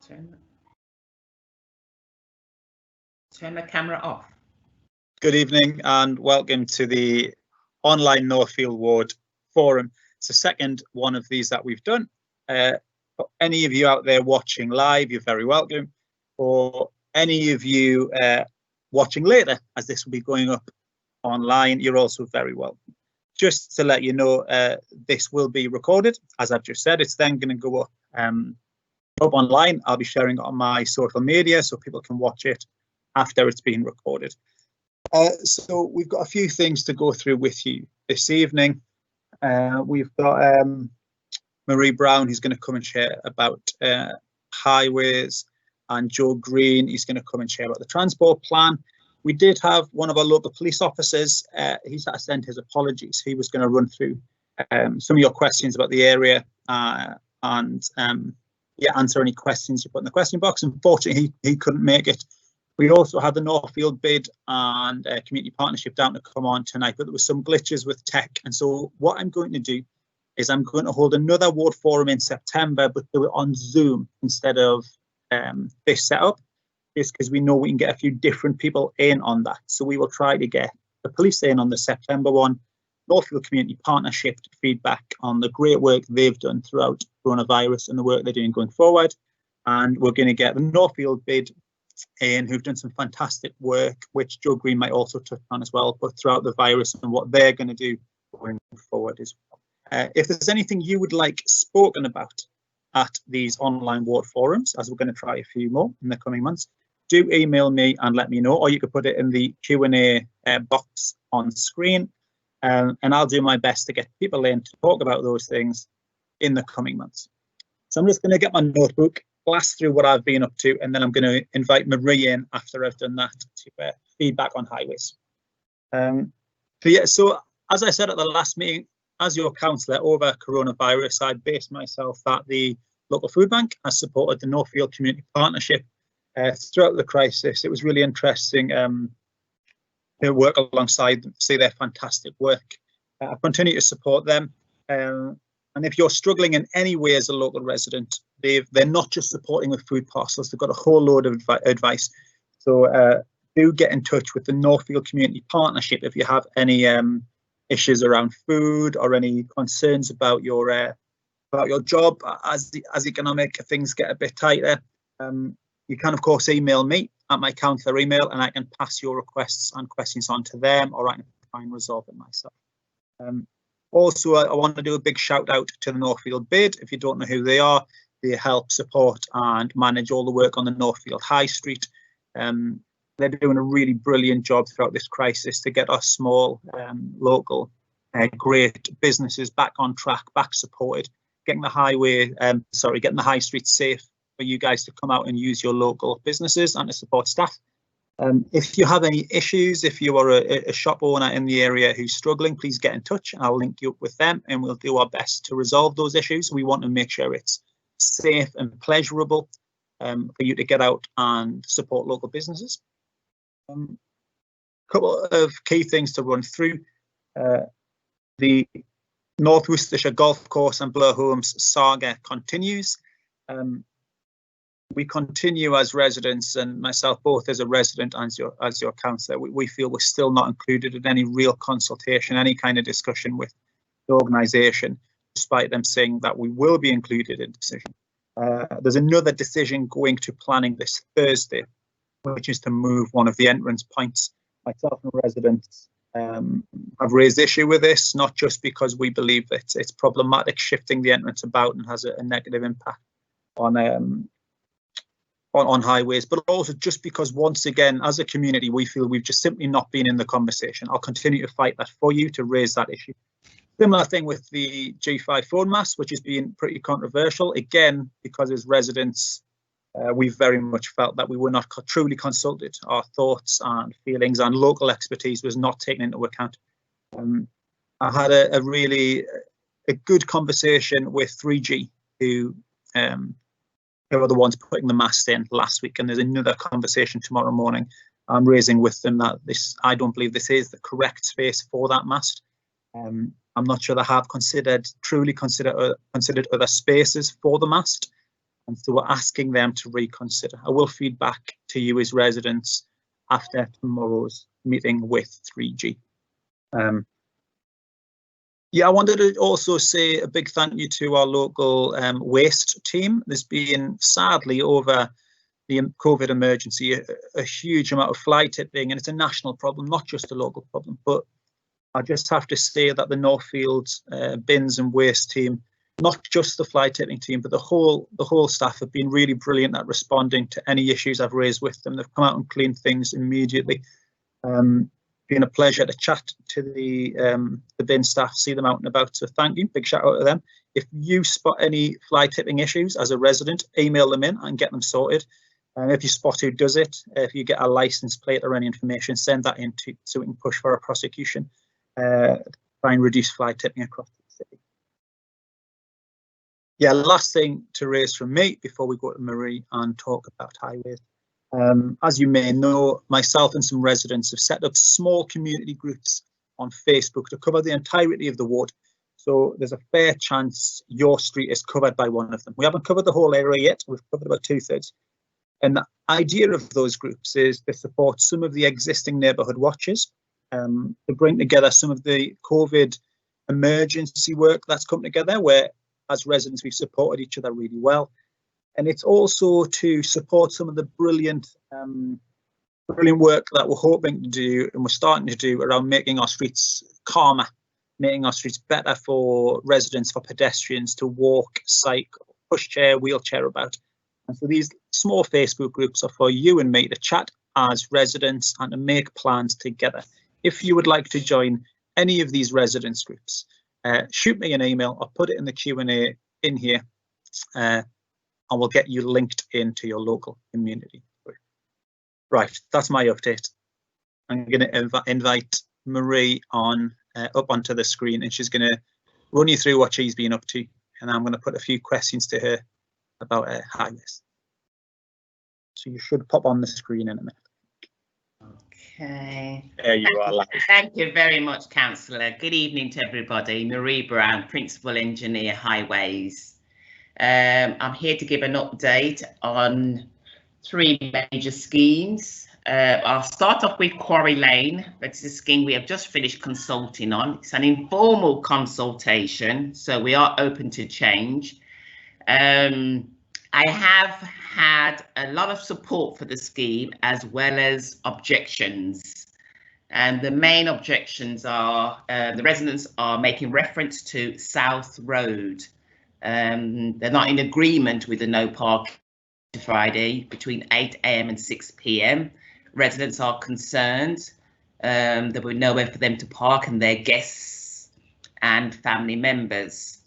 Turn the camera off. Good evening and welcome to the online Northfield Ward Forum. It's the second one of these that we've done. For any of you out there watching live, you're very welcome. For any of you watching later, as this will be going up online, you're also very welcome. Just to let you know, this will be recorded. As I've just said, it's then going to go up online. I'll be sharing it on my social media so people can watch it after it's been recorded. So we've got a few things to go through with you this evening. We've got Marie Brown, who's going to come and share about highways, and Joe Green, he's going to come and share about the transport plan. We did have one of our local police officers, he's had to send his apologies. He was going to run through some of your questions about the area and answer any questions you put in the question box. Unfortunately, he couldn't make it. We also had the Northfield bid and community partnership down to come on tonight, but there were some glitches with tech. And so what I'm going to do is I'm going to hold another ward forum in September, but do it on Zoom instead of this setup, just because we know we can get a few different people in on that. So we will try to get the police in on the September one, Northfield Community Partnership feedback on the great work they've done throughout coronavirus and the work they're doing going forward. And we're going to get the Northfield bid in, who've done some fantastic work, which Joe Green might also touch on as well, but throughout the virus and what they're going to do going forward as well. If there's anything you would like spoken about at these online ward forums, as we're going to try a few more in the coming months, do email me and let me know, or you could put it in the Q&A box on screen, and I'll do my best to get people in to talk about those things in the coming months. So I'm just going to get my notebook, blast through what I've been up to, and then I'm going to invite Marie in after I've done that to feedback on highways. So as I said at the last meeting, as your councillor over coronavirus, I based myself at the local food bank. I supported the Northfield Community Partnership throughout the crisis. It was really interesting to work alongside them, see their fantastic work. I continue to support them. And if you're struggling in any way as a local resident, they're not just supporting with food parcels, they've got a whole load of advice. So do get in touch with the Northfield Community Partnership if you have any issues around food or any concerns about your job as economic things get a bit tighter. You can of course email me at my councillor email, and I can pass your requests and questions on to them, or I can try and resolve it myself. Also, I want to do a big shout out to the Northfield bid. If you don't know who they are, they help support and manage all the work on the Northfield High Street. They're doing a really brilliant job throughout this crisis to get our small local great businesses back on track, back supported, getting the getting the high street safe for you guys to come out and use your local businesses and to support staff. If you have any issues, if you are a shop owner in the area who's struggling, please get in touch and I'll link you up with them and we'll do our best to resolve those issues. We want to make sure it's safe and pleasurable for you to get out and support local businesses. A couple of key things to run through. The North Worcestershire Golf Course and Blur Homes saga continues. We continue as residents, and myself both as a resident and as your councillor, we feel we're still not included in any real consultation, any kind of discussion with the organisation, despite them saying that we will be included in decision. There's another decision going to planning this Thursday, which is to move one of the entrance points. Myself and residents have raised issue with this, not just because we believe that it's problematic shifting the entrance about and has a negative impact on highways, but also just because once again, as a community, we feel we've just simply not been in the conversation. I'll continue to fight that for you to raise that issue. Similar thing with the G5 phone mast, which has been pretty controversial, again, because as residents, we've very much felt that we were not truly consulted. Our thoughts and feelings and local expertise was not taken into account. I had a really good conversation with 3G, who are the ones putting the mast in last week, and there's another conversation tomorrow morning I'm raising with them that I don't believe this is the correct space for that mast. I'm not sure they have truly considered other spaces for the mast. and so we're asking them to reconsider. I will feed back to you as residents after tomorrow's meeting with 3G. Yeah, I wanted to also say a big thank you to our local waste team. There's been, sadly, over the COVID emergency, a huge amount of fly tipping, and it's a national problem, not just a local problem. But I just have to say that the Northfield bins and waste team, not just the fly tipping team, but the whole staff have been really brilliant at responding to any issues I've raised with them. They've come out and cleaned things immediately. Been a pleasure to chat to the bin staff, see them out and about. So thank you, big shout out to them. If you spot any fly tipping issues as a resident, email them in and get them sorted. If you spot who does it, if you get a license plate or any information, send that in so we can push for a prosecution. Try and reduce fly tipping across the city. Yeah, last thing to raise from me before we go to Marie and talk about highways. As you may know, myself and some residents have set up small community groups on Facebook to cover the entirety of the ward. So there's a fair chance your street is covered by one of them. We haven't covered the whole area yet. We've covered about 2/3. And the idea of those groups is to support some of the existing neighbourhood watches, to bring together some of the COVID emergency work that's come together, where as residents we've supported each other really well. And it's also to support some of the brilliant work that we're hoping to do and we're starting to do around making our streets calmer, making our streets better for residents, for pedestrians to walk, cycle, pushchair, wheelchair about. And so these small Facebook groups are for you and me to chat as residents and to make plans together. If you would like to join any of these residents groups, shoot me an email or put it in the Q&A in here. And we'll get you linked into your local community. Right, that's my update. I'm going to invite Marie on up onto the screen, and she's going to run you through what she's been up to, and I'm going to put a few questions to her about highways. So you should pop on the screen in a minute. Okay. There you are. Live. Thank you very much, Councillor. Good evening to everybody. Marie Brown, Principal Engineer, Highways. I'm here to give an update on 3 major schemes. I'll start off with Quarry Lane. That's a scheme we have just finished consulting on. It's an informal consultation, so we are open to change. I have had a lot of support for the scheme as well as objections. And the main objections are the residents are making reference to South Road. They're not in agreement with the no park Friday between 8 AM and 6 PM. Residents are concerned there were nowhere for them to park and their guests and family members.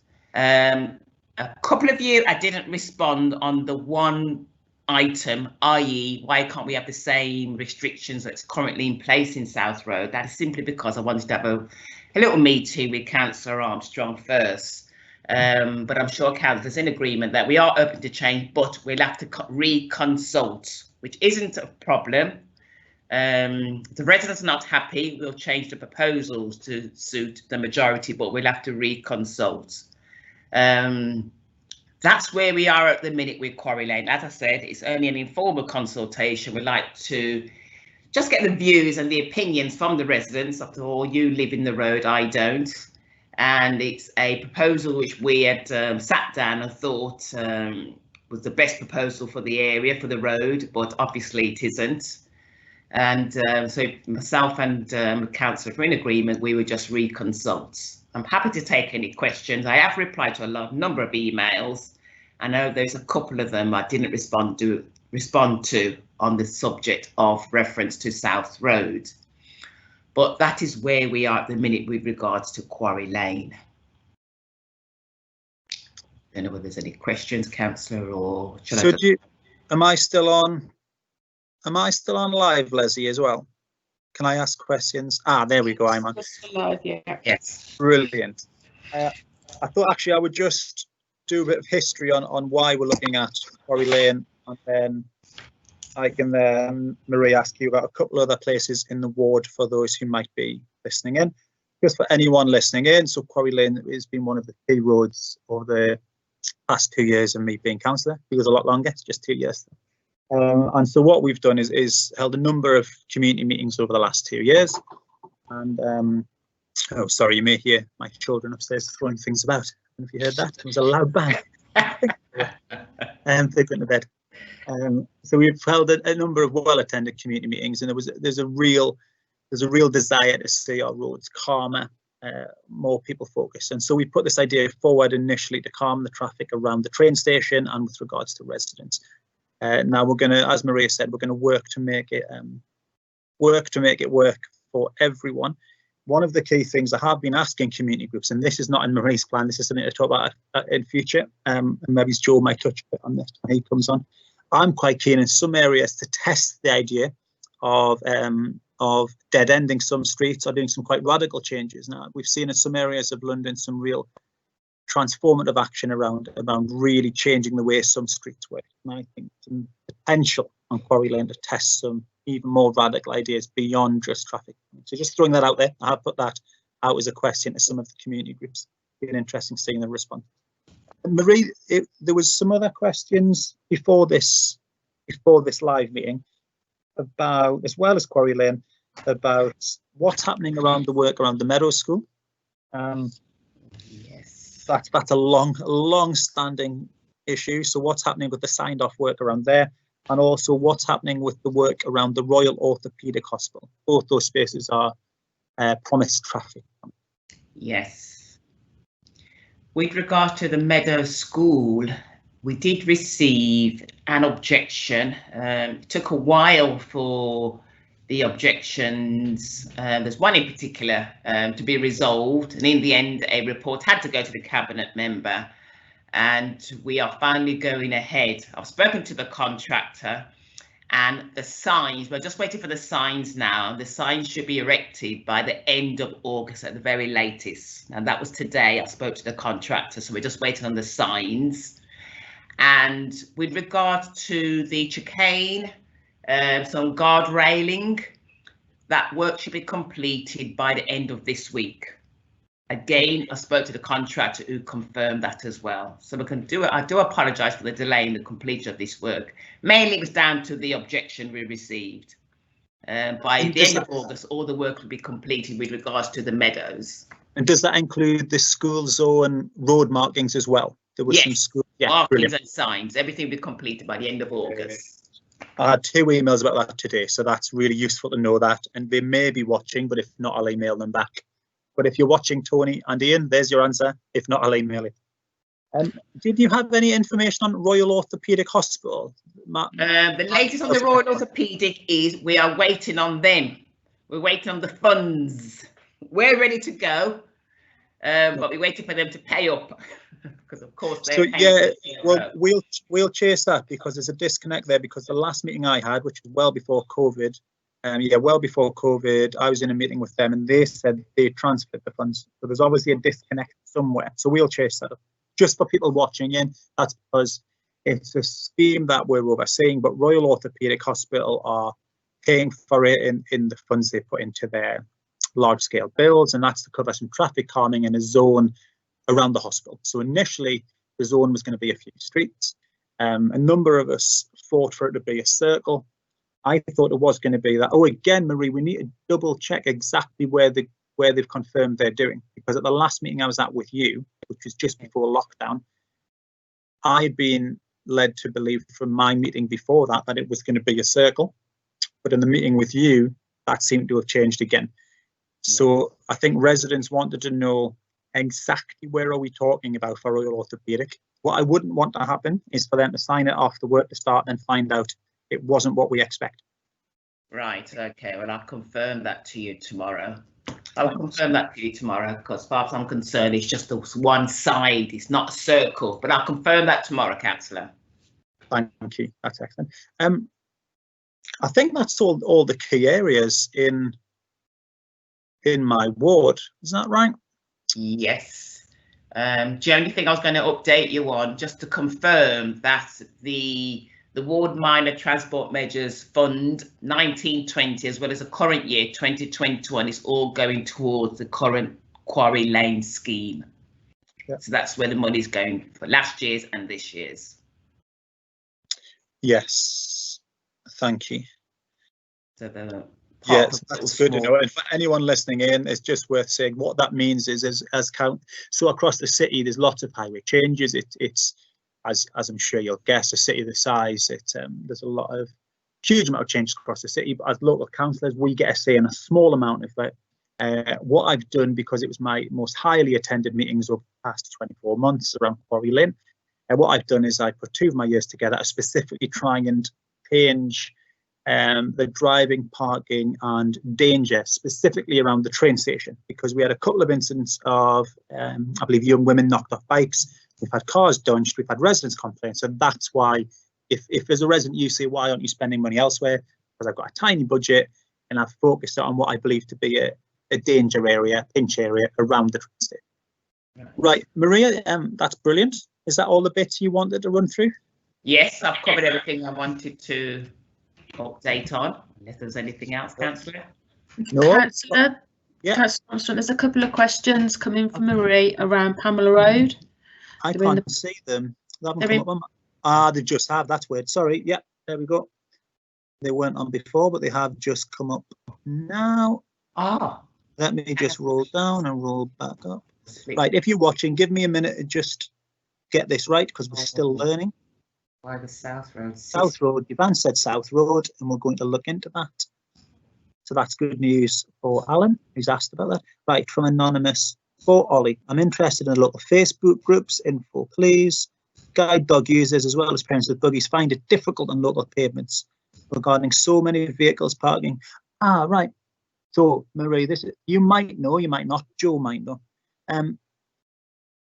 A couple of you, I didn't respond on the one item, i.e. why can't we have the same restrictions that's currently in place in South Road? That is simply because I wanted to have a little meeting with Councillor Armstrong first. But I'm sure Councillor's in agreement that we are open to change, but we'll have to reconsult, which isn't a problem. If the residents are not happy, we'll change the proposals to suit the majority, but we'll have to reconsult. That's where we are at the minute with Quarry Lane. As I said, it's only an informal consultation. We'd like to just get the views and the opinions from the residents. After all, you live in the road, I don't. And it's a proposal which we had sat down and thought was the best proposal for the area, for the road, but obviously it isn't. And so myself and Councillor are in agreement, we would just reconsult. I'm happy to take any questions. I have replied to a number of emails. I know there's a couple of them I didn't respond to on the subject of reference to South Road. But that is where we are at the minute with regards to Quarry Lane. I don't know whether there's any questions, Councillor, or should so am I still on live, Leslie, as well? Can I ask questions? Ah, there we go, I'm on. Live, yeah. Yes. Brilliant. I thought actually I would just do a bit of history on why we're looking at Quarry Lane, and then I can Marie, ask you about a couple other places in the ward for those who might be listening in. Just for anyone listening in, so Quarry Lane has been one of the key roads over the past 2 years of me being councillor. It was a lot longer, it's just 2 years. And so what we've done is held a number of community meetings over the last 2 years. And oh, sorry, you may hear my children upstairs throwing things about. I don't know if you heard that. It was a loud bang. They went to bed. So we've held a number of well-attended community meetings, and there's a real desire to see our roads calmer, more people focused. And so we put this idea forward initially to calm the traffic around the train station and with regards to residents. Now we're going to, as Maria said, we're going to work to make it work for everyone. One of the key things I have been asking community groups, and this is not in Maria's plan, this is something to talk about in future, and maybe Joe might touch a bit on this when he comes on. I'm quite keen in some areas to test the idea of dead-ending some streets or doing some quite radical changes. Now, we've seen in some areas of London some real transformative action around really changing the way some streets work. And I think some potential on Quarry Lane to test some even more radical ideas beyond just traffic. So just throwing that out there, I have put that out as a question to some of the community groups. It'd be interesting seeing the response. Marie, there was some other questions before this live meeting about, as well as Quarry Lane, about what's happening around the work around the Meadows School. Yes, that's a long-standing issue. So what's happening with the signed-off work around there, and also what's happening with the work around the Royal Orthopaedic Hospital? Both those spaces are promised traffic. Yes. With regard to the Meadows School, we did receive an objection. It took a while for the objections, there's one in particular, to be resolved, and in the end a report had to go to the cabinet member, and we are finally going ahead. I've spoken to the contractor, and the signs, we're just waiting for the signs now. The signs should be erected by the end of August at the very latest, and that was today. I spoke to the contractor, so we're just waiting on the signs. And with regard to the chicane, some guard railing, that work should be completed by the end of this week. Again, I spoke to the contractor who confirmed that as well. So we can do it. I do apologise for the delay in the completion of this work. Mainly it was down to the objection we received. By the end of August, all the work will be completed with regards to the Meadows. And does that include the school zone road markings as well? There was some school markings and signs. Everything will be completed by the end of August. I had 2 emails about that today, so that's really useful to know that. And they may be watching, but if not, I'll email them back. But if you're watching, Tony and Ian, there's your answer. If not, I'll email it. Did you have any information on Royal Orthopaedic Hospital? The latest on the Royal Orthopaedic is we are waiting on them. We're waiting on the funds. We're ready to go, but we're waiting for them to pay up. Because of course they're well, we'll chase that, because there's a disconnect there, because the last meeting I had, which was well before COVID, well before COVID, I was in a meeting with them and they said they transferred the funds. So there's obviously a disconnect somewhere. So we'll chase that up. Just for people watching in, that's because it's a scheme that we're overseeing, but Royal Orthopaedic Hospital are paying for it in the funds they put into their large scale bills, and that's to cover some traffic calming in a zone around the hospital. So initially the zone was going to be a few streets. A number of us fought for it to be a circle. I thought it was going to be that. Oh, again, Marie, we need to double check exactly where they've confirmed they're doing, because at the last meeting I was at with you, which was just before lockdown, I'd been led to believe from my meeting before that it was going to be a circle, but in the meeting with you, that seemed to have changed again. So I think residents wanted to know exactly where are we talking about for Royal Orthopaedic. What I wouldn't want to happen is for them to sign it off, the work to start, and find out it wasn't what we expect. Right, okay, well, I'll confirm that to you tomorrow. I'll confirm that to you tomorrow, because as far as I'm concerned, it's just one side, it's not a circle, but I'll confirm that tomorrow, Councillor. Thank you, that's excellent. I think that's all the key areas in my ward, is that right? Yes. The only thing I was going to update you on, just to confirm that the Ward Minor Transport Measures Fund 1920, as well as the current year 2021, is all going towards the current Quarry Lane scheme. Yeah. So that's where the money's going for last year's and this year's. Yes, thank you. So the Yes, that's good to know. And for anyone listening in, it's just worth saying what that means is as so across the city, there's lots of highway changes. It's as I'm sure you'll guess, a city the size, there's a lot of huge amount of changes across the city. But as local councillors, we get a say in a small amount of it. What I've done, because it was my most highly attended meetings over the past 24 months around Quarry Lane, and what I've done is I put 2 of my years together, specifically trying and change the driving, parking and danger, specifically around the train station, because we had a couple of incidents of, I believe, young women knocked off bikes. We've had cars dunched, we've had residents complain. So that's why, if there's a resident you say, why aren't you spending money elsewhere? Because I've got a tiny budget and I've focused on what I believe to be a danger area, pinch area around the train station. Right, Maria, that's brilliant. Is that all the bits you wanted to run through? Yes, I've covered everything I wanted to update on, unless there's anything else, Councillor. No. Councillor, Yeah. Councillor, there's a couple of questions coming from Marie around Pamela Road. I can't see them. They haven't come up on my, they just have. That's weird. Sorry. Yeah, there we go. They weren't on before, but they have just come up now. Let me just roll down and roll back up. Right, if you're watching, give me a minute to just get this right, because we're still learning. Why the South Road? South Road, Yvonne said South Road, and we're going to look into that. So that's good news for Alan, who's asked about that. Right, from Anonymous. For Ollie, I'm interested in local Facebook groups, info please. Guide dog users as well as parents with buggies find it difficult on local pavements regarding so many vehicles parking. Right. So Marie, this is, you might know, you might not, Joe might know.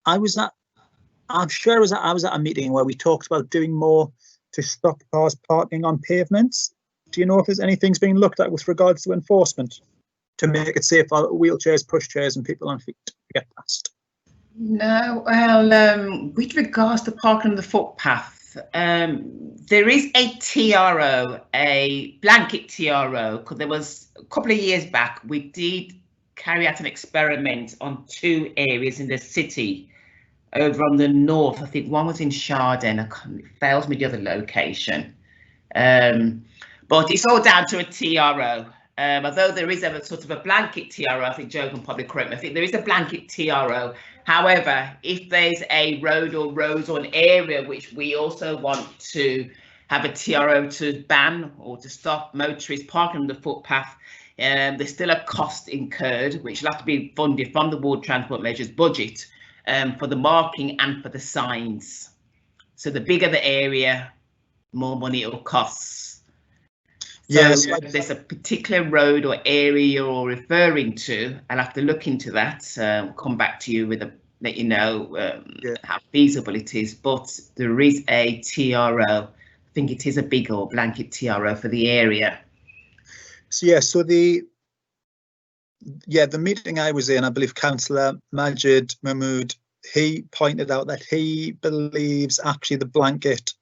I was at a meeting where we talked about doing more to stop cars parking on pavements. Do you know if there's anything's being looked at with regards to enforcement to make it safe for wheelchairs, pushchairs and people on feet to get past? No, well, with regards to parking on the footpath, there is a TRO, a blanket TRO, because there was a couple of years back, we did carry out an experiment on 2 areas in the city over on the north. I think one was in Chardon, it fails me the other location. But it's all down to a TRO. Although there is a sort of a blanket TRO, I think Joe can probably correct me, I think there is a blanket TRO. However, if there's a road or roads or an area which we also want to have a TRO to ban or to stop motorists parking on the footpath, there's still a cost incurred, which will have to be funded from the Ward Transport Measures budget for the marking and for the signs. So the bigger the area, more money it will cost. So yes, if there's a particular road or area you're referring to, I'll have to look into that. Come back to you with let you know how feasible it is. But there is a TRO. I think it is a big or blanket TRO for the area. So so the meeting I was in, I believe Councillor Majid Mahmood, he pointed out that he believes actually the blanket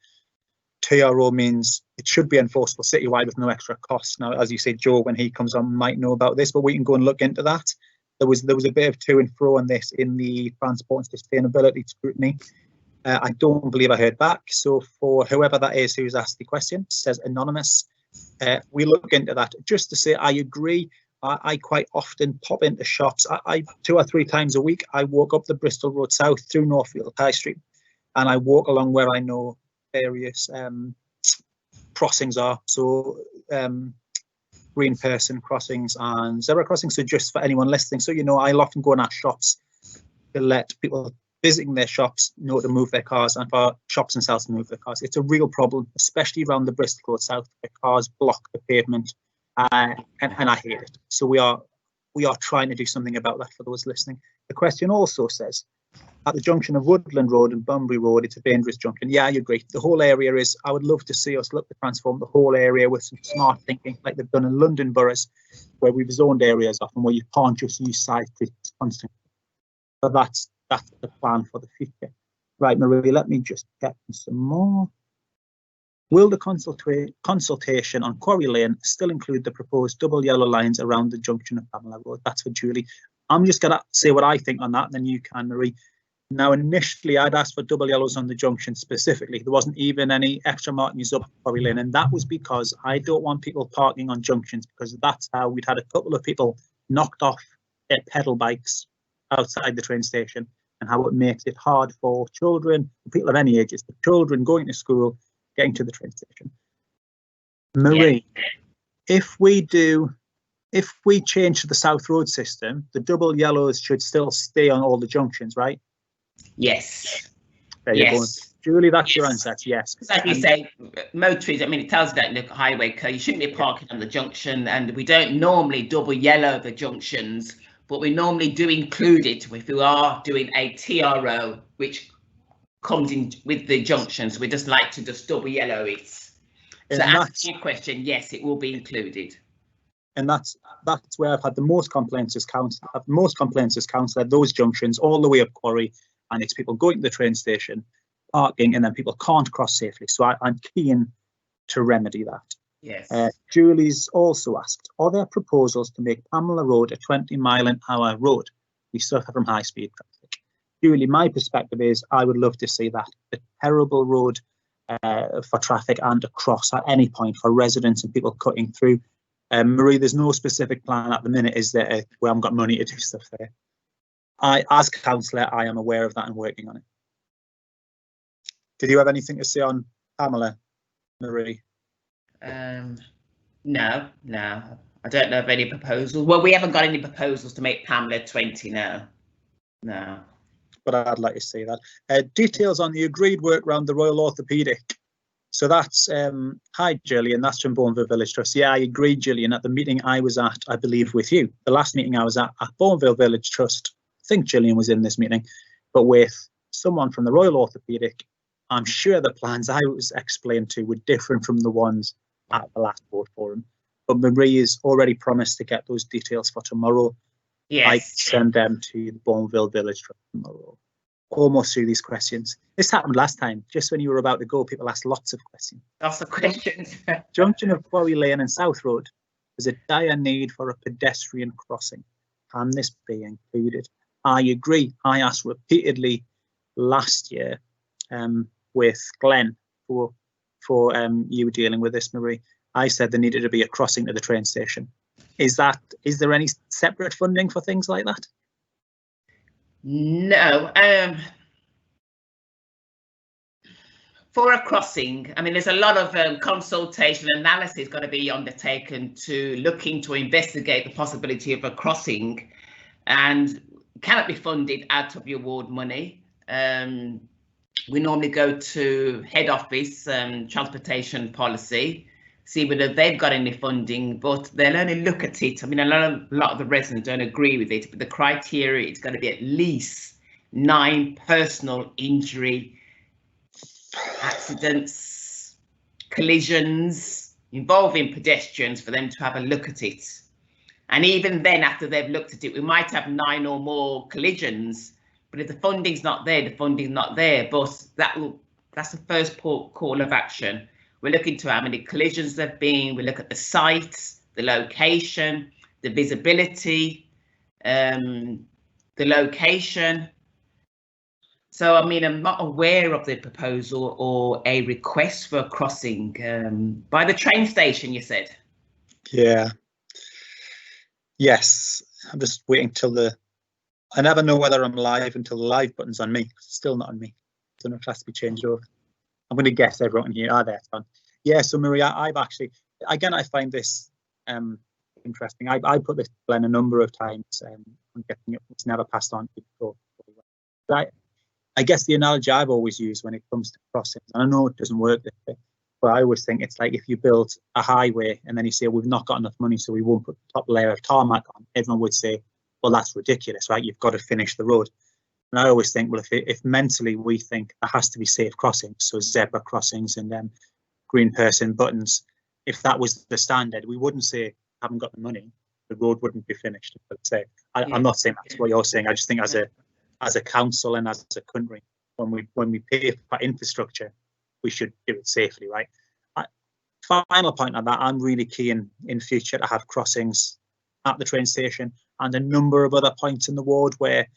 TRO means it should be enforceable citywide with no extra cost. Now, as you say, Joe, when he comes on, might know about this, but we can go and look into that. There was a bit of to and fro on this in the transport and sustainability scrutiny. I don't believe I heard back. So for whoever that is who's asked the question, says Anonymous, we look into that. Just to say, I agree. I quite often pop into shops. I 2 or 3 times a week, I walk up the Bristol Road South through Northfield High Street, and I walk along where I know various crossings are. So green person crossings and zebra crossings. So just for anyone listening, so you know, I'll often go in our shops to let people visiting their shops know to move their cars, and for shops themselves to move their cars. It's a real problem, especially around the Bristol Road South, where cars block the pavement, and I hate it. So we are trying to do something about that for those listening. The question also says, at the junction of Woodland Road and Bunbury Road, it's a dangerous junction. Yeah, I agree. The whole area is, I would love to see us look to transform the whole area with some smart thinking, like they've done in London boroughs, where we've zoned areas often where you can't just use side streets constantly. But that's the plan for the future. Right, Marie, let me just get some more. Will the consultation on Quarry Lane still include the proposed double yellow lines around the junction of Pamela Road? That's for Julie. I'm just going to say what I think on that, and then you can, Marie. Now, initially, I'd asked for double yellows on the junction specifically. There wasn't even any extra markings up Quarry Lane, and that was because I don't want people parking on junctions, because that's how we'd had a couple of people knocked off their pedal bikes outside the train station, and how it makes it hard for children, people of any ages, the children going to school, getting to the train station. Marie, if we change to the South Road system, the double yellows should still stay on all the junctions, right? Yes. There you go. Julie, that's your answer. Yes. Like you say, motorists, I mean, it tells you that in the highway code, you shouldn't be parking on the junction, and we don't normally double yellow the junctions, but we normally do include it if we are doing a TRO, which comes in with the junctions. We just like to just double yellow it. So to answer your question, yes, it will be included. And that's where I've had the most complaints as councillor. Those junctions all the way up Quarry, and it's people going to the train station, parking, and then people can't cross safely. So I'm keen to remedy that. Yes. Julie's also asked, are there proposals to make Pamela Road a 20-mile-an-hour road? We suffer from high-speed traffic. Julie, my perspective is I would love to see that. A terrible road for traffic and across at any point for residents and people cutting through. Marie, there's no specific plan at the minute, is there? We haven't got money to do stuff there. As councillor, I am aware of that and working on it. Did you have anything to say on Pamela, Marie? No. I don't know of any proposals. Well, we haven't got any proposals to make Pamela 20 now. No. But I'd like to see that. Details on the agreed work around the Royal Orthopaedic. So that's, hi Gillian, that's from Bourneville Village Trust. Yeah, I agree, Gillian, at the meeting I was at, I believe with you, the last meeting I was at Bourneville Village Trust, I think Gillian was in this meeting, but with someone from the Royal Orthopaedic, I'm sure the plans I was explained to were different from the ones at the last board forum. But Marie has already promised to get those details for tomorrow. Yes. I send them to the Bourneville Village Trust tomorrow. Almost through these questions. This happened last time, just when you were about to go, people asked lots of questions. Lots of questions. Junction of Quarry Lane and South Road, there's a dire need for a pedestrian crossing. Can this be included? I agree. I asked repeatedly last year with Glenn for you dealing with this, Marie. I said there needed to be a crossing to the train station. Is there any separate funding for things like that? No. For a crossing, I mean, there's a lot of consultation analysis got to be undertaken to look into investigate the possibility of a crossing, and cannot be funded out of your award money. We normally go to head office, transportation policy, see whether they've got any funding, but they'll only look at it. I mean, a lot of the residents don't agree with it, but the criteria is going to be at least 9 personal injury accidents, collisions involving pedestrians for them to have a look at it. And even then, after they've looked at it, we might have 9 or more collisions, but if the funding's not there, the funding's not there. But that's the first call of action. We're looking to how many collisions there've been. We look at the sites, the location, the visibility, the location. So, I mean, I'm not aware of the proposal or a request for a crossing by the train station, you said? Yeah. Yes. I'm just waiting till I never know whether I'm live until the live button's on me. It's still not on me. Don't know if it has to be changed over. I'm going to guess everyone here. There, it's fun. Yeah, so Maria, I've actually, again, I find this interesting. I put this to Glenn a number of times. I'm getting it's never passed on to people. I guess the analogy I've always used when it comes to crossings, and I know it doesn't work this way, but I always think it's like if you build a highway and then you say, we've not got enough money, so we won't put the top layer of tarmac on, everyone would say, well, that's ridiculous, right? You've got to finish the road. And I always think, well, if mentally we think there has to be safe crossings, so zebra crossings and then green person buttons, if that was the standard, we wouldn't say, haven't got the money, the road wouldn't be finished. I'm not saying that's what you're saying. I just think as a council and as a country, when we pay for infrastructure, we should do it safely, right? Final point on that, I'm really keen in future to have crossings at the train station and a number of other points in the ward where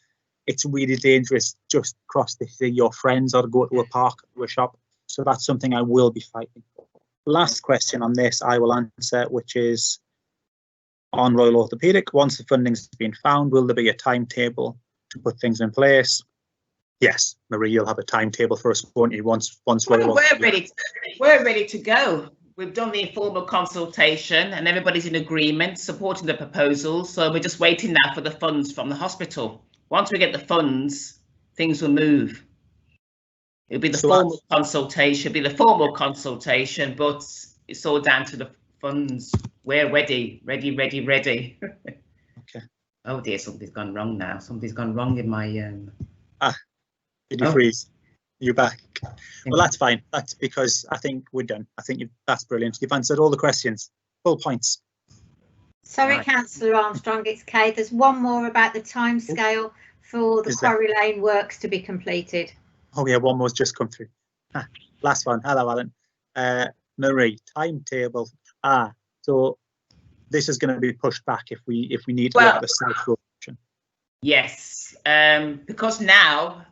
it's really dangerous just cross to see your friends or to go to a park or a shop. So that's something I will be fighting for. Last question on this I will answer, which is on Royal Orthopaedic. Once the funding's been found, will there be a timetable to put things in place? Yes, Marie, you'll have a timetable for us, won't you? Once Well, we're ready to go. We've done the informal consultation and everybody's in agreement, supporting the proposal. So we're just waiting now for the funds from the hospital. Once we get the funds, things will move. It'll be the formal consultation, but it's all down to the funds. We're ready. Okay. Oh dear, something's gone wrong now. Something's gone wrong in my Did you freeze? You're back. Well, that's fine. That's because I think we're done. I think that's brilliant. You've answered all the questions. Full points. Sorry, Councillor Armstrong, it's Kay. There's one more about the timescale for the Quarry Lane works to be completed. Oh yeah, one more's just come through. Last one. Hello, Alan. Marie, timetable. So this is going to be pushed back if we need to look at the South Road option. Yes, because now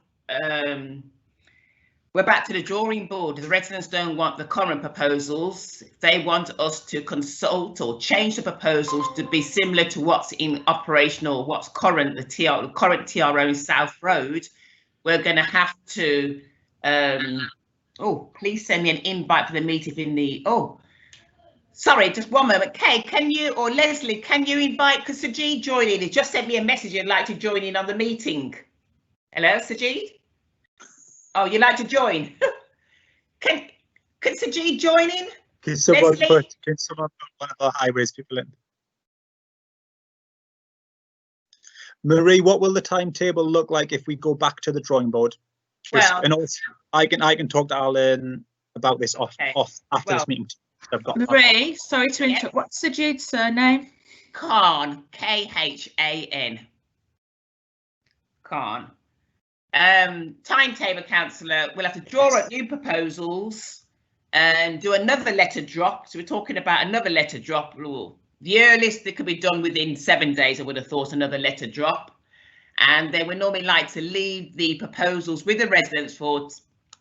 we're back to the drawing board. The residents don't want the current proposals. They want us to consult or change the proposals to be similar to what's in operational, what's current, the current TRO in South Road. We're going to have to, please send me an invite for the meeting in the, sorry, just one moment. Kay, can you, or Leslie, can you invite, because Sajid joined in, he just sent me a message, you'd like to join in on the meeting. Hello, Sajid? Oh, you'd like to join? Can Sajid join in? Can someone put one of our highways people in? Marie, what will the timetable look like if we go back to the drawing board? And also, I can talk to Alan about this off after this meeting. Marie, sorry to interrupt. What's Sajid's surname? Khan, Khan. Khan. Timetable, Councillor, we'll have to draw up new proposals and do another letter drop. So we're talking about another letter drop rule. The earliest that could be done within 7 days, I would have thought, another letter drop. And then we normally like to leave the proposals with the residents for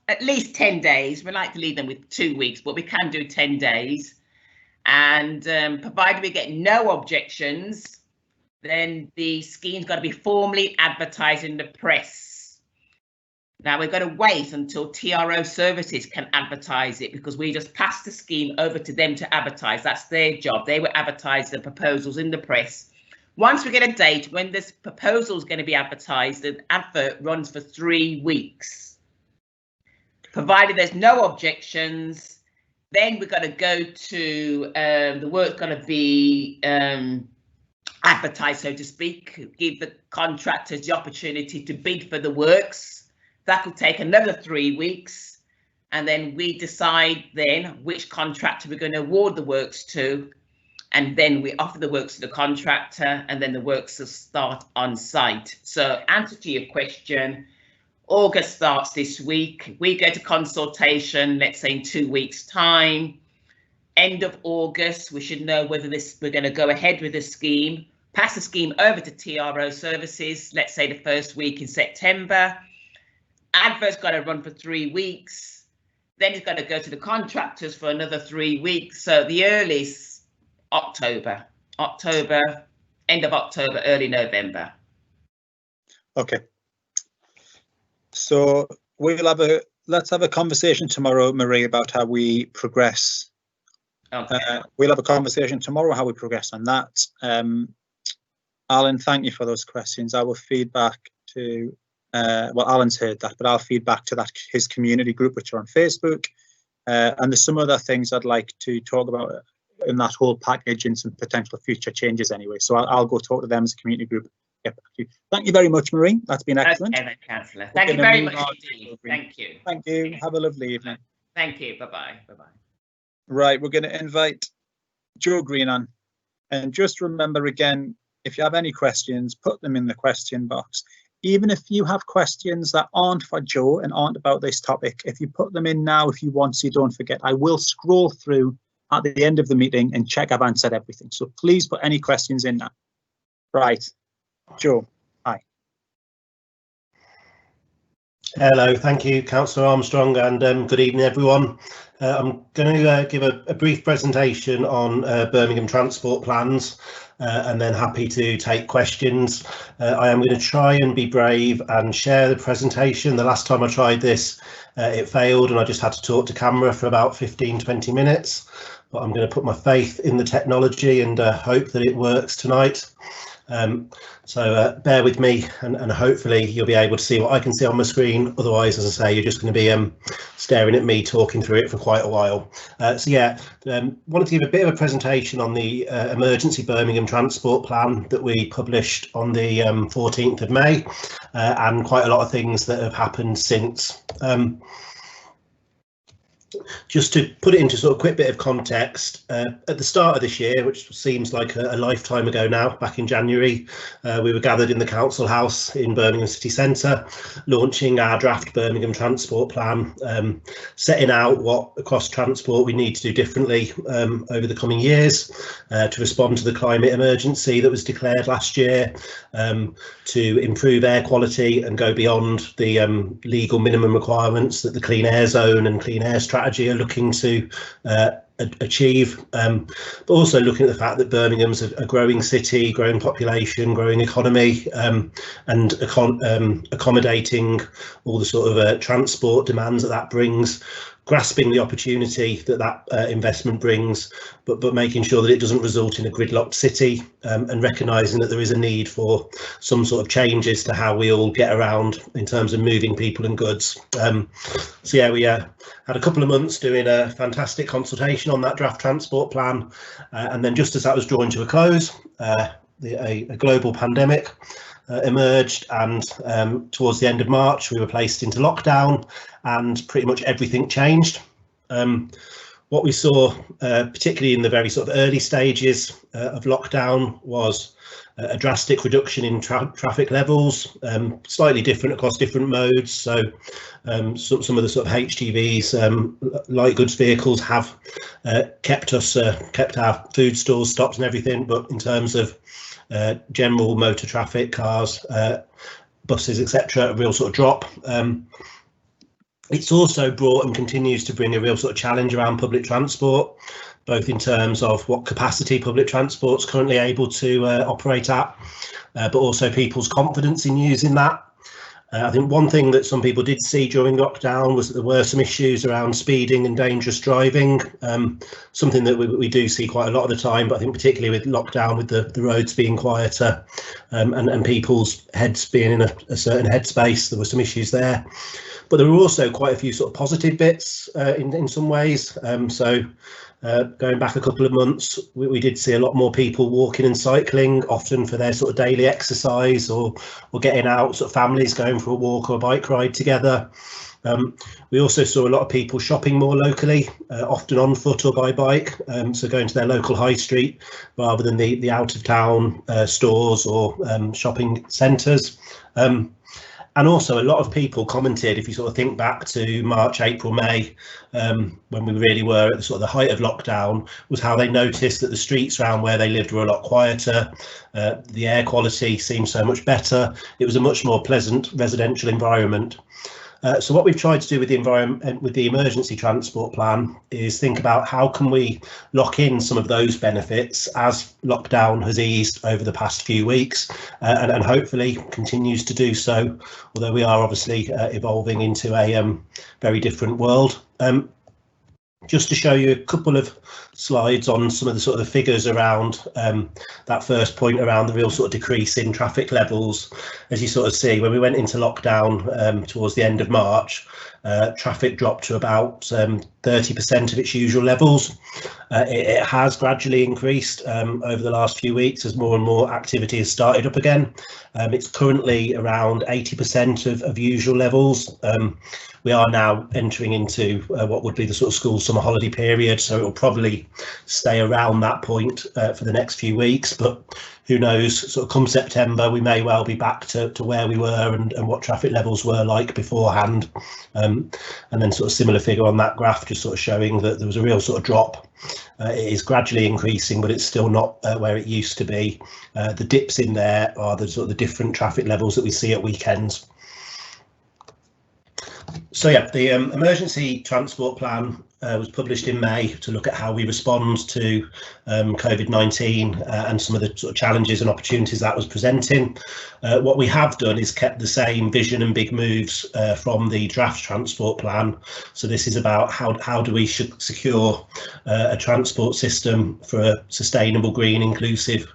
at least 10 days. We like to leave them with 2 weeks, but we can do 10 days. And provided we get no objections, then the scheme's got to be formally advertised in the press. Now we've got to wait until TRO services can advertise it, because we just passed the scheme over to them to advertise. That's their job. They will advertise the proposals in the press. Once we get a date when this proposal is going to be advertised, the advert runs for 3 weeks. Provided there's no objections, then we've got to go to the work's going to be advertised, so to speak, give the contractors the opportunity to bid for the works. That could take another 3 weeks, and then we decide then which contractor we're going to award the works to, and then we offer the works to the contractor, and then the works will start on site. So answer to your question, August starts this week. We go to consultation, let's say in 2 weeks' time. End of August, we should know whether we're going to go ahead with the scheme, pass the scheme over to TRO services, let's say the first week in September. Advert's got to run for 3 weeks. Then it's got to go to the contractors for another 3 weeks. So the earliest October, end of October, early November. Okay. So let's have a conversation tomorrow, Marie, about how we progress. Okay. We'll have a conversation tomorrow how we progress on that. Alan, thank you for those questions. I will feed back to well, Alan's heard that, but I'll feed back to his community group, which are on Facebook. And there's some other things I'd like to talk about in that whole package and some potential future changes anyway. So I'll go talk to them as a community group. Yep. Thank you very much, Marie. That's been excellent. Okay, then, Councillor. Thank you very much indeed. Thank you. Thank you. Have a lovely evening. Thank you. Bye-bye. Bye-bye. Right, we're going to invite Joe Green on. And just remember again, if you have any questions, put them in the question box. Even if you have questions that aren't for Joe and aren't about this topic, if you put them in now, if you want to, don't forget, I will scroll through at the end of the meeting and check I've answered everything. So please put any questions in now. Right, Joe. Hello, thank you, Councillor Armstrong, and good evening, everyone. I'm going to give a brief presentation on Birmingham transport plans, and then happy to take questions. I am going to try and be brave and share the presentation. The last time I tried this, it failed, and I just had to talk to camera for about 15-20 minutes. But I'm going to put my faith in the technology and hope that it works tonight. So bear with me, and hopefully you'll be able to see what I can see on my screen. Otherwise, as I say, you're just going to be staring at me talking through it for quite a while. So yeah, wanted to give a bit of a presentation on the emergency Birmingham transport plan that we published on the 14th of May, and quite a lot of things that have happened since. Just to put it into sort of quick bit of context, at the start of this year, which seems like a lifetime ago now, back in January, we were gathered in the Council House in Birmingham City Centre, launching our draft Birmingham transport plan, setting out what across transport we need to do differently over the coming years to respond to the climate emergency that was declared last year, to improve air quality and go beyond the legal minimum requirements that the Clean Air Zone and Clean Air Strategy are looking to achieve, but also looking at the fact that Birmingham's a growing city, growing population, growing economy, and accommodating all the sort of transport demands that brings, grasping the opportunity that investment brings, but making sure that it doesn't result in a gridlocked city, and recognising that there is a need for some sort of changes to how we all get around in terms of moving people and goods. So yeah, we had a couple of months doing a fantastic consultation on that draft transport plan, and then just as that was drawing to a close, a global pandemic emerged, and towards the end of March we were placed into lockdown, and pretty much everything changed. What we saw, particularly in the very sort of early stages of lockdown, was a drastic reduction in traffic levels, slightly different across different modes. So some of the sort of HGVs, light goods vehicles, have kept our food stores stopped and everything, but in terms of general motor traffic, cars, buses, etc., a real sort of drop. It's also brought and continues to bring a real sort of challenge around public transport, both in terms of what capacity public transport's currently able to operate at, but also people's confidence in using that. I think one thing that some people did see during lockdown was that there were some issues around speeding and dangerous driving, something that we do see quite a lot of the time, but I think particularly with lockdown, with the roads being quieter, and people's heads being in a certain headspace, there were some issues there. But there were also quite a few sort of positive bits in some ways. Going back a couple of months, we did see a lot more people walking and cycling, often for their sort of daily exercise, or getting out, sort of families going for a walk or a bike ride together. We also saw a lot of people shopping more locally, often on foot or by bike, so going to their local high street rather than the out of town stores or shopping centres. And also a lot of people commented, if you sort of think back to March, April, May, when we really were at the sort of the height of lockdown, was how they noticed that the streets around where they lived were a lot quieter. The air quality seemed so much better. It was a much more pleasant residential environment. So what we've tried to do with the emergency transport plan is think about how can we lock in some of those benefits as lockdown has eased over the past few weeks, and hopefully continues to do so, although we are obviously evolving into a very different world. Just to show you a couple of slides on some of the sort of figures around that first point around the real sort of decrease in traffic levels. As you sort of see, when we went into lockdown towards the end of March, traffic dropped to about 30% of its usual levels. It has gradually increased over the last few weeks as more and more activity has started up again. It's currently around 80% of usual levels. We are now entering into what would be the sort of school summer holiday period, so it will probably stay around that point for the next few weeks, but who knows, sort of come September we may well be back to where we were and what traffic levels were like beforehand. And then sort of similar figure on that graph, just sort of showing that there was a real sort of drop. It is gradually increasing, but it's still not where it used to be. The dips in there are the sort of the different traffic levels that we see at weekends. So yeah, the emergency transport plan was published in May to look at how we respond to COVID-19 and some of the sort of challenges and opportunities that was presenting. What we have done is kept the same vision and big moves from the draft transport plan. So this is about how do we secure a transport system for a sustainable, green, inclusive,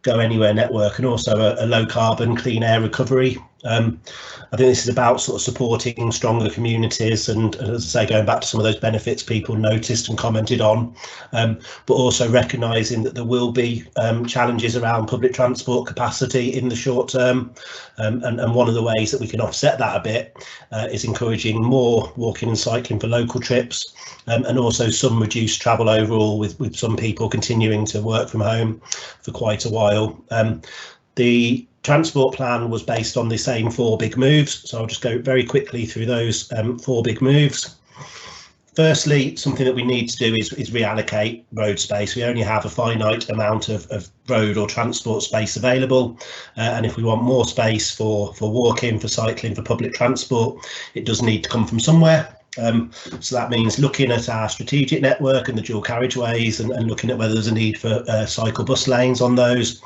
go anywhere network, and also a low carbon, clean air recovery. I think this is about sort of supporting stronger communities and, as I say, going back to some of those benefits people noticed and commented on, but also recognising that there will be challenges around public transport capacity in the short term, and one of the ways that we can offset that a bit is encouraging more walking and cycling for local trips, and also some reduced travel overall, with some people continuing to work from home for quite a while. The transport plan was based on the same 4 big moves, so I'll just go very quickly through those 4 big moves. Firstly, something that we need to do is reallocate road space. We only have a finite amount of road or transport space available, and if we want more space for walking, for cycling, for public transport, it does need to come from somewhere. So that means looking at our strategic network and the dual carriageways, and looking at whether there's a need for cycle bus lanes on those,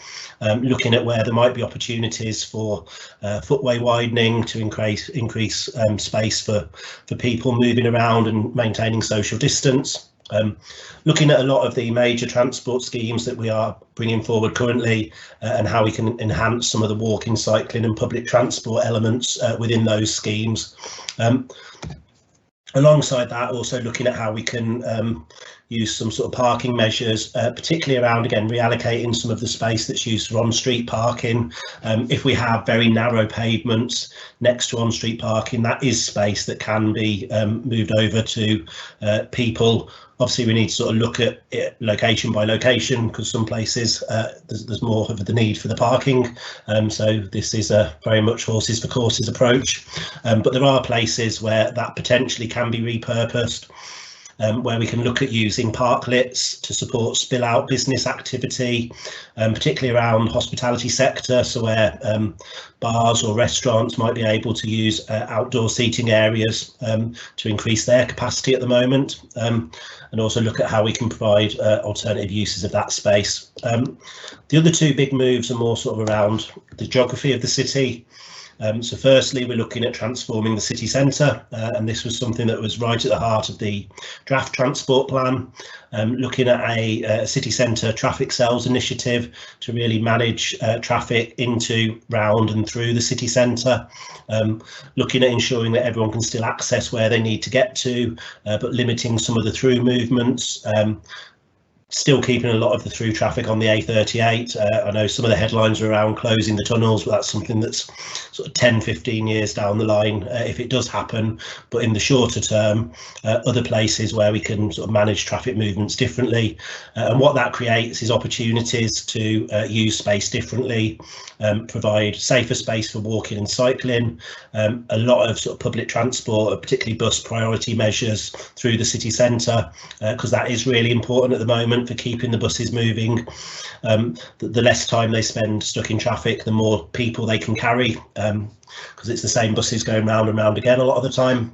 looking at where there might be opportunities for footway widening to increase space for people moving around and maintaining social distance. Looking at a lot of the major transport schemes that we are bringing forward currently, and how we can enhance some of the walking, cycling and public transport elements within those schemes. Alongside that, also looking at how we can use some sort of parking measures, particularly around, again, reallocating some of the space that's used for on-street parking. If we have very narrow pavements next to on-street parking, that is space that can be moved over to people. Obviously, we need to sort of look at it location by location, because some places there's more of the need for the parking. So this is a very much horses for courses approach. But there are places where that potentially can be repurposed, where we can look at using parklets to support spill out business activity, particularly around hospitality sector, so where bars or restaurants might be able to use outdoor seating areas to increase their capacity at the moment, and also look at how we can provide alternative uses of that space. The other 2 big moves are more sort of around the geography of the city. So firstly, we're looking at transforming the city centre, and this was something that was right at the heart of the draft transport plan, looking at a city centre traffic cells initiative to really manage traffic into, round and through the city centre, looking at ensuring that everyone can still access where they need to get to, but limiting some of the through movements. Still keeping a lot of the through traffic on the A38. I know some of the headlines are around closing the tunnels, but that's something that's sort of 10-15 years down the line if it does happen. But in the shorter term, other places where we can sort of manage traffic movements differently, and what that creates is opportunities to use space differently, provide safer space for walking and cycling, a lot of sort of public transport, particularly bus priority measures through the city centre, because that is really important at the moment for keeping the buses moving. The less time they spend stuck in traffic, the more people they can carry, because it's the same buses going round and round again a lot of the time,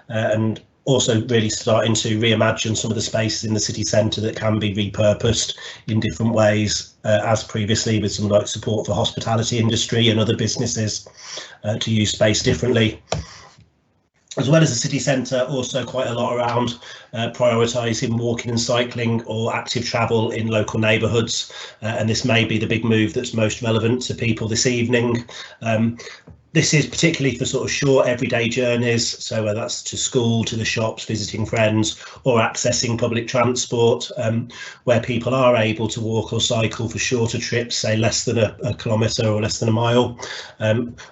and also really starting to reimagine some of the spaces in the city centre that can be repurposed in different ways, as previously with some like support for hospitality industry and other businesses to use space differently. As well as the city centre, also quite a lot around prioritising walking and cycling or active travel in local neighbourhoods, and this may be the big move that's most relevant to people this evening. This is particularly for sort of short everyday journeys, so whether that's to school, to the shops, visiting friends, or accessing public transport, where people are able to walk or cycle for shorter trips, say less than a kilometre or less than a mile.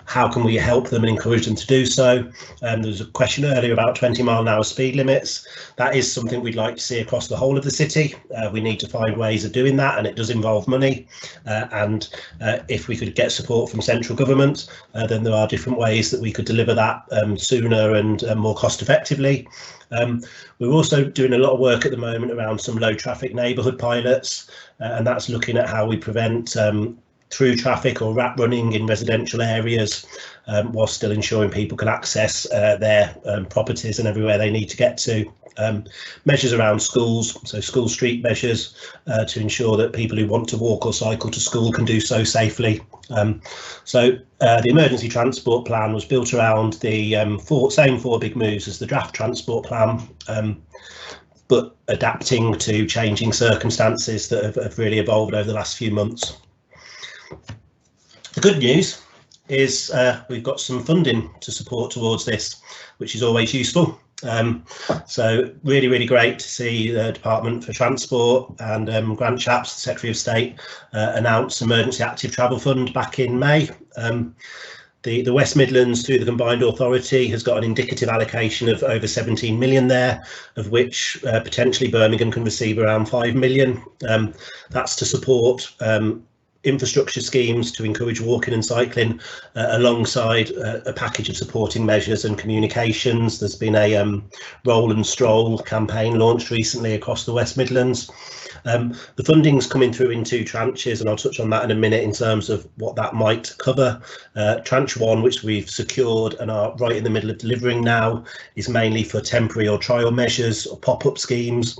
How can we help them and encourage them to do so? There was a question earlier about 20-mile-an-hour speed limits. That is something we'd like to see across the whole of the city. We need to find ways of doing that, and it does involve money. And if we could get support from central government, then there are different ways that we could deliver that sooner and more cost effectively. We're also doing a lot of work at the moment around some low traffic neighbourhood pilots, and that's looking at how we prevent through traffic or rat running in residential areas, while still ensuring people can access their properties and everywhere they need to get to. Measures around schools, so school street measures to ensure that people who want to walk or cycle to school can do so safely. The emergency transport plan was built around the same four big moves as the draft transport plan, but adapting to changing circumstances that have really evolved over the last few months. The good news is we've got some funding to support towards this, which is always useful. So really great to see the Department for Transport and Grant Shapps, the Secretary of State, announce Emergency Active Travel Fund back in May. The West Midlands, through the Combined Authority, has got an indicative allocation of over 17 million there, of which potentially Birmingham can receive around 5 million. That's to support infrastructure schemes to encourage walking and cycling, alongside a package of supporting measures and communications. There's been a roll and stroll campaign launched recently across the West Midlands. The funding's coming through in two tranches, and I'll touch on that in a minute in terms of what that might cover. Tranche 1, which we've secured and are right in the middle of delivering now, is mainly for temporary or trial measures or pop-up schemes.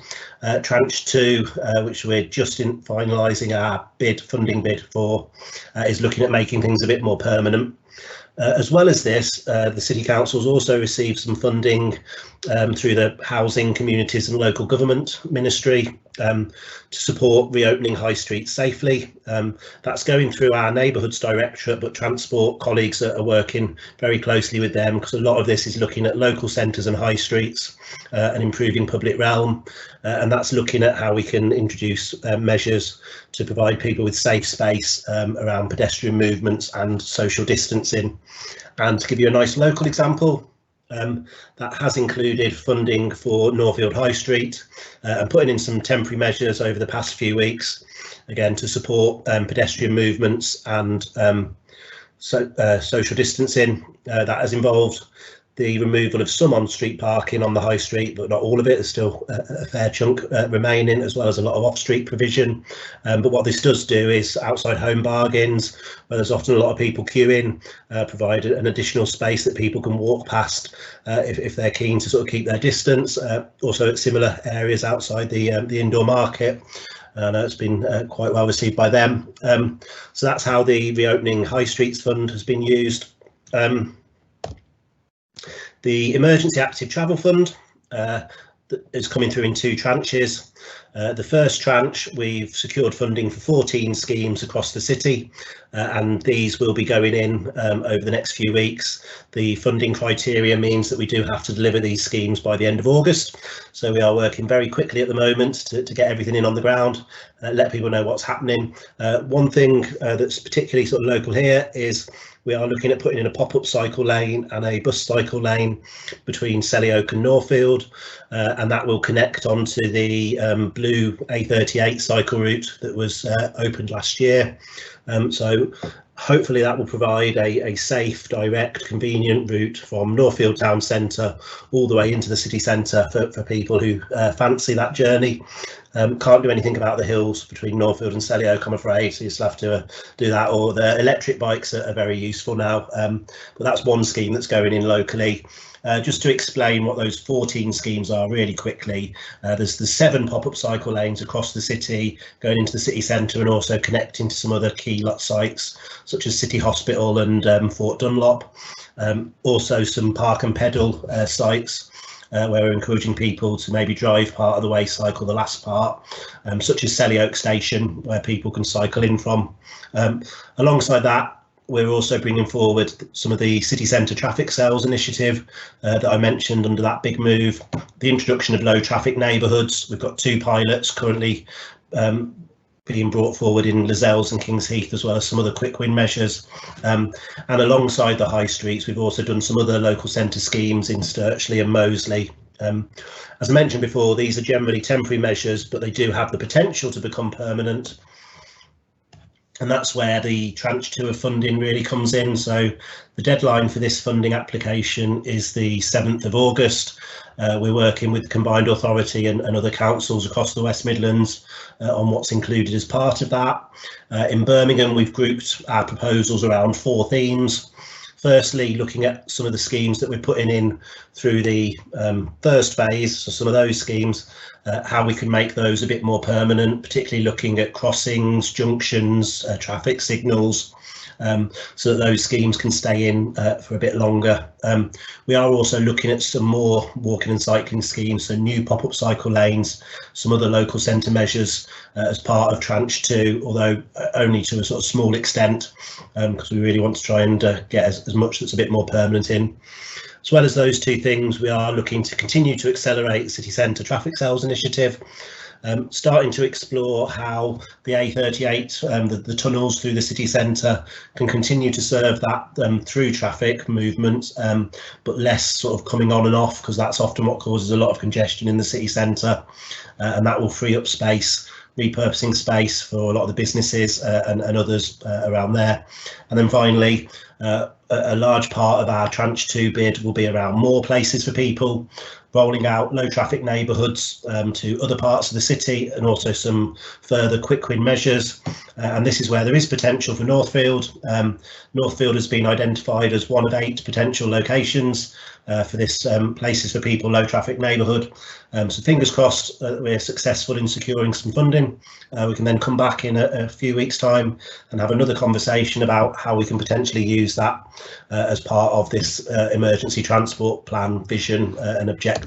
Tranche 2, which we're just finalising our funding bid for, is looking at making things a bit more permanent. As well as this, the City Council's also received some funding through the Housing, Communities and Local Government Ministry to support reopening high streets safely. That's going through our Neighbourhoods Directorate, but Transport colleagues are working very closely with them, because a lot of this is looking at local centres and high streets and improving public realm. And that's looking at how we can introduce measures to provide people with safe space around pedestrian movements and social distancing. And to give you a nice local example, that has included funding for Northfield High Street and putting in some temporary measures over the past few weeks, again to support pedestrian movements and social distancing. That has involved the removal of some on-street parking on the high street, but not all of it. There's still a fair chunk remaining, as well as a lot of off-street provision. But what this does do is outside home bargains, where there's often a lot of people queuing, provide an additional space that people can walk past if they're keen to sort of keep their distance. Also at similar areas outside the indoor market. I know it's been quite well received by them. So that's how the Reopening High Streets Fund has been used. The Emergency Active Travel Fund is coming through in two tranches. The first tranche, we've secured funding for 14 schemes across the city, and these will be going in over the next few weeks. The funding criteria means that we do have to deliver these schemes by the end of August, so we are working very quickly at the moment to get everything in on the ground, let people know what's happening. One thing that's particularly sort of local here is we are looking at putting in a pop-up cycle lane and a bus cycle lane between Selly Oak and Northfield, and that will connect onto the blue A38 cycle route that was opened last year. So hopefully that will provide a safe, direct, convenient route from Northfield town centre all the way into the city centre for people who fancy that journey. Can't do anything about the hills between Northfield and Selly Oak, I'm afraid, so you just have to do that, or the electric bikes are very useful now. But that's one scheme that's going in locally. Just to explain what those 14 schemes are really quickly, there's the 7 pop-up cycle lanes across the city going into the city centre and also connecting to some other key lot sites such as City Hospital and Fort Dunlop. Also some park and pedal sites where we're encouraging people to maybe drive part of the way, cycle the last part, such as Selly Oak Station, where people can cycle in from. Alongside that, we're also bringing forward some of the city centre traffic cells initiative that I mentioned under that big move, the introduction of low traffic neighbourhoods. We've got 2 pilots currently being brought forward in Lozells and Kings Heath, as well as some other quick win measures. And alongside the high streets, we've also done some other local centre schemes in Sturchley and Moseley. As I mentioned before, these are generally temporary measures, but they do have the potential to become permanent. And that's where the tranche 2 of funding really comes in. So the deadline for this funding application is the 7th of August. We're working with the Combined Authority and other councils across the West Midlands on what's included as part of that. In Birmingham, we've grouped our proposals around 4 themes. Firstly, looking at some of the schemes that we're putting in through the first phase, so some of those schemes, how we can make those a bit more permanent, particularly looking at crossings, junctions, traffic signals, so that those schemes can stay in for a bit longer. We are also looking at some more walking and cycling schemes, so new pop-up cycle lanes, some other local centre measures as part of tranche 2, although only to a sort of small extent, because we really want to try and get as much that's a bit more permanent in. As well as those 2 things, we are looking to continue to accelerate the city centre traffic sales initiative, starting to explore how the A38, the tunnels through the city centre, can continue to serve that through traffic movement, but less sort of coming on and off, because that's often what causes a lot of congestion in the city centre, and that will free up space, repurposing space for a lot of the businesses and others around there. And then finally, a large part of our tranche 2 bid will be around more places for people, rolling out low traffic neighbourhoods to other parts of the city, and also some further quick win measures. And this is where there is potential for Northfield. Northfield has been identified as one of 8 potential locations for this places for people low traffic neighbourhood. So fingers crossed that we're successful in securing some funding. We can then come back in a few weeks' time and have another conversation about how we can potentially use that as part of this emergency transport plan vision and objectives.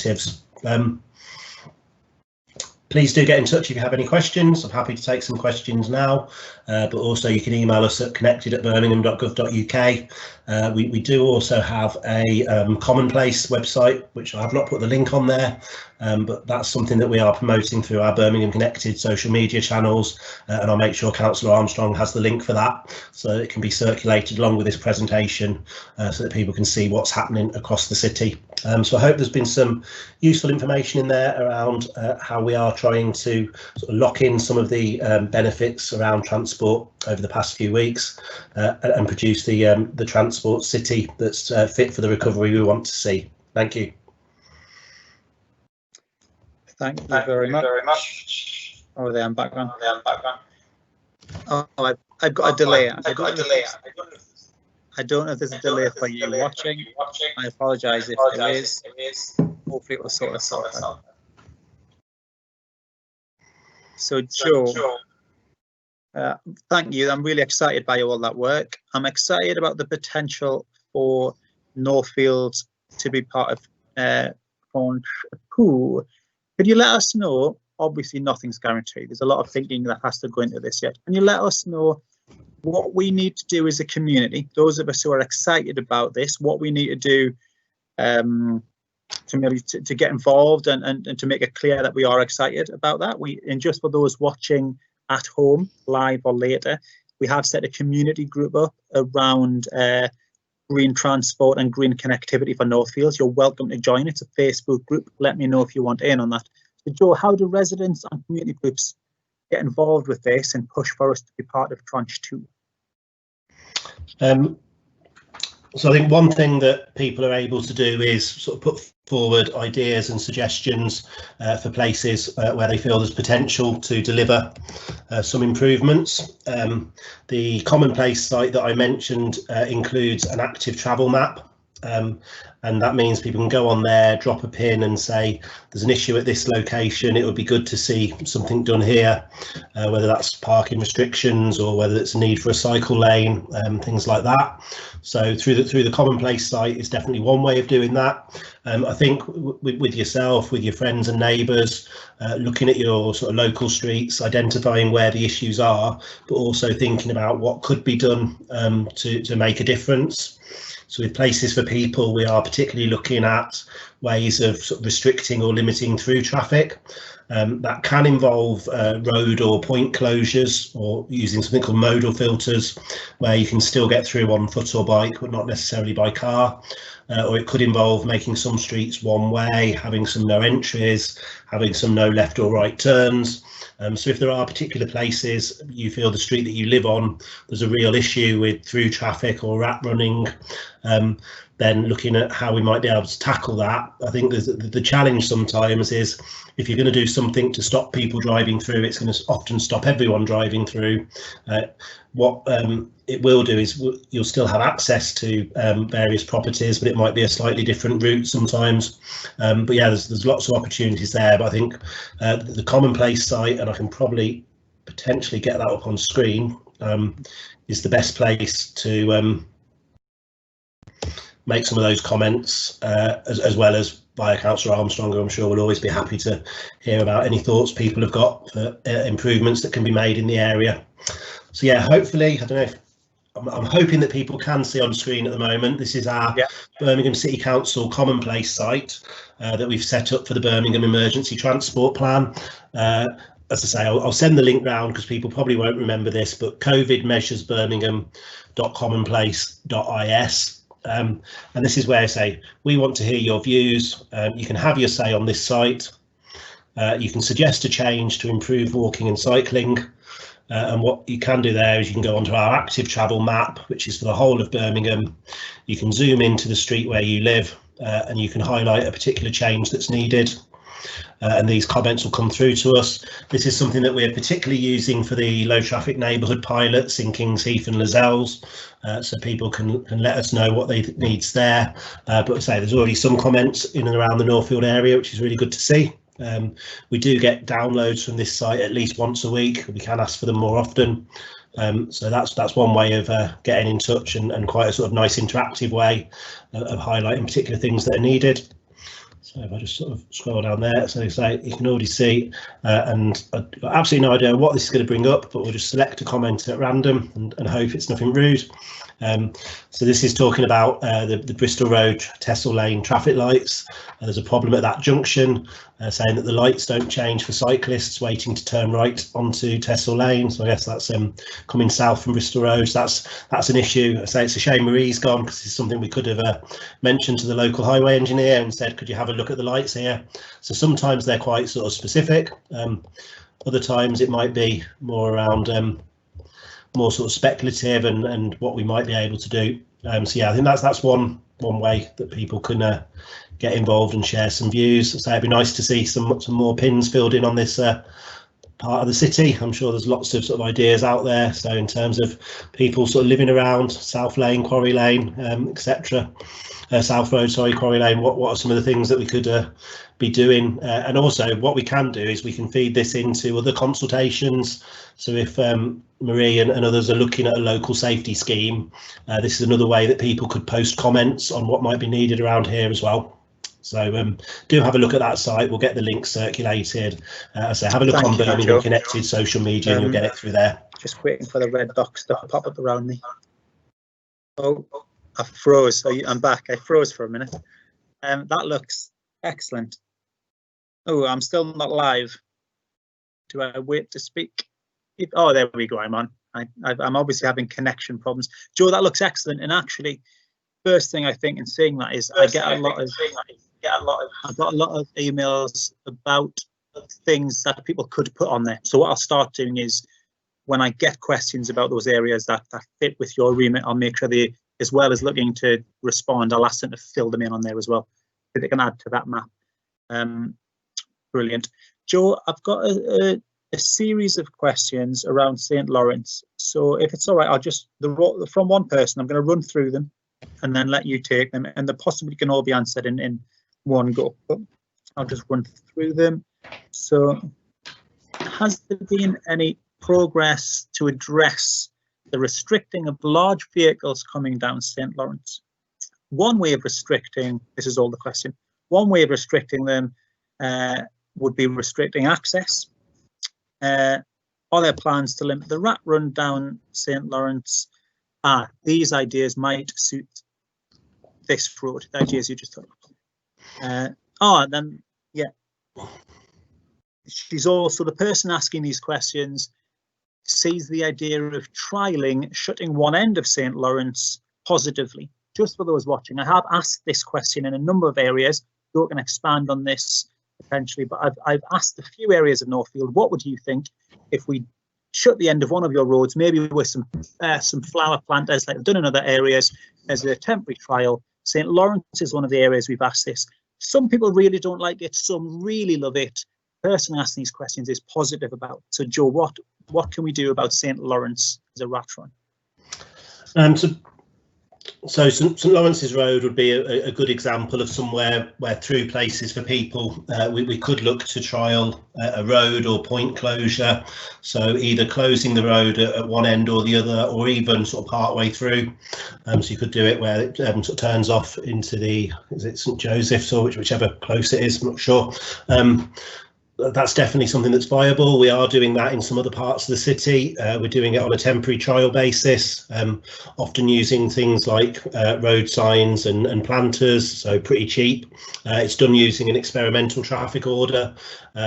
Please do get in touch if you have any questions. I'm happy to take some questions now, but also you can email us at connected@birmingham.gov.uk. We do also have a Commonplace website, which I have not put the link on there, but that's something that we are promoting through our Birmingham Connected social media channels, and I'll make sure Councillor Armstrong has the link for that, so it can be circulated along with this presentation, so that people can see what's happening across the city. So I hope there's been some useful information in there around how we are trying to sort of lock in some of the benefits around transport over the past few weeks, and produce the transport city that's fit for the recovery we want to see. Thank you. Thank you very much. Oh, there, I'm back on. Oh, I've got a delay. I don't know if there's a delay for you watching. I apologise if there is. Hopefully it will sort itself out. So Joe, thank you. I'm really excited by all that work. I'm excited about the potential for Northfield to be part of tranche 2. Could you let us know? Obviously, nothing's guaranteed. There's a lot of thinking that has to go into this yet. Can you let us know what we need to do as a community, those of us who are excited about this, what we need to do to maybe to get involved and to make it clear that we are excited about that? And just for those watching at home, live or later, we have set a community group up around green transport and green connectivity for Northfields. You're welcome to join. It's a Facebook group. Let me know if you want in on that. So Joe, how do residents and community groups get involved with this and push for us to be part of tranche 2? So I think one thing that people are able to do is sort of put forward ideas and suggestions for places where they feel there's potential to deliver some improvements. The Commonplace site that I mentioned includes an active travel map. And that means people can go on there, drop a pin and say there's an issue at this location, it would be good to see something done here, whether that's parking restrictions or whether it's a need for a cycle lane, things like that. So through the Commonplace site is definitely one way of doing that. I think with yourself, with your friends and neighbours, looking at your sort of local streets, identifying where the issues are, but also thinking about what could be done to make a difference. So with places for people, we are particularly looking at ways of sort of restricting or limiting through traffic. That can involve road or point closures, or using something called modal filters, where you can still get through on foot or bike, but not necessarily by car. or it could involve making some streets one way, having some no entries, having some no left or right turns. So if there are particular places you feel the street that you live on, there's a real issue with through traffic or rat running, then looking at how we might be able to tackle that. I think the challenge sometimes is if you're going to do something to stop people driving through, it's going to often stop everyone driving through. What it will do is you'll still have access to various properties, but it might be a slightly different route sometimes. But yeah, there's lots of opportunities there. But I think the commonplace site, and I can probably potentially get that up on screen, is the best place to make some of those comments, as well as via Councillor Armstrong, who I'm sure will always be happy to hear about any thoughts people have got for improvements that can be made in the area. So yeah, hopefully, I don't know if I'm hoping that people can see on screen at the moment. This is our Birmingham City Council commonplace site that we've set up for the Birmingham Emergency Transport Plan. As I say, I'll send the link round because people probably won't remember this, but covidmeasuresbirmingham.commonplace.is. And this is where I say we want to hear your views. You can have your say on this site. You can suggest a change to improve walking and cycling. And what you can do there is you can go onto our active travel map, which is for the whole of Birmingham. You can zoom into the street where you live, and you can highlight a particular change that's needed. And these comments will come through to us. This is something that we're particularly using for the low traffic neighbourhood pilots in Kings Heath and Lozells, so people can let us know what they needs there. But say there's already some comments in and around the Northfield area, which is really good to see. We do get downloads from this site at least once a week. We can ask for them more often. So that's one way of getting in touch, and quite a sort of nice interactive way of highlighting particular things that are needed. So if I just sort of scroll down there, so you can already see, and I've got absolutely no idea what this is going to bring up, but we'll just select a comment at random and hope it's nothing rude. So this is talking about the Bristol Road Tessel Lane traffic lights. There's a problem at that junction, saying that the lights don't change for cyclists waiting to turn right onto Tessel Lane. So I guess that's coming south from Bristol Road. So that's an issue. I say it's a shame Marie's gone, because it's something we could have mentioned to the local highway engineer and said, could you have a look at the lights here? So sometimes they're quite sort of specific. Other times it might be more around more sort of speculative and what we might be able to do. So yeah, I think that's one way that people can get involved and share some views. So it'd be nice to see some more pins filled in on this part of the city. I'm sure there's lots of sort of ideas out there. So in terms of people sort of living around South Lane, Quarry Lane, etc. South Road, sorry, Quarry Lane, what are some of the things that we could be doing? And also what we can do is we can feed this into other consultations. So if Marie and others are looking at a local safety scheme, this is another way that people could post comments on what might be needed around here as well. So do have a look at that site. We'll get the link circulated. So have a look on Birmingham Connected social media and you'll get it through there. Just waiting for the red docs to pop up around me. Oh, I froze. I'm back. I froze for a minute. That looks excellent. Oh, I'm still not live. Do I wait to speak? Oh, there we go. I'm on. I'm obviously having connection problems. Joe, that looks excellent. And actually, first thing I think in saying that is I got a lot of emails about things that people could put on there. So what I'll start doing is when I get questions about those areas that fit with your remit, I'll make sure they, as well as looking to respond, I'll ask them to fill them in on there as well, so they can add to that map. Brilliant. Joe, I've got a series of questions around St. Lawrence. So if it's all right, I'll just, from one person, I'm going to run through them and then let you take them, and they possibly can all be answered in one go. But I'll just run through them. So has there been any progress to address the restricting of large vehicles coming down St. Lawrence? One way of restricting, this is all the question, one way of restricting them would be restricting access. Are there plans to limit the rat run down St. Lawrence? These ideas might suit this road, the ideas you just talked about. Then, yeah. She's also, the person asking these questions sees the idea of trialling shutting one end of St. Lawrence positively just for those watching, I have asked this question in a number of areas. Joe can expand on this potentially, but I've asked a few areas of Northfield, what would you think if we shut the end of one of your roads, maybe with some flower planters like we've done in other areas as a temporary trial? St. Lawrence is one of the areas we've asked this. Some people really don't like it, some really love it. Person asking these questions is positive about. So Joe, what can we do about St. Lawrence as a ratron? So St Lawrence's Road would be a good example of somewhere where through places for people we could look to trial a road or point closure. So either closing the road at one end or the other, or even sort of part way through. So you could do it where it sort of turns off into is it St Joseph's or whichever close it is, I'm not sure. That's definitely something that's viable. We are doing that in some other parts of the city. We're doing it on a temporary trial basis, often using things like road signs and planters, so pretty cheap. It's done using an experimental traffic order,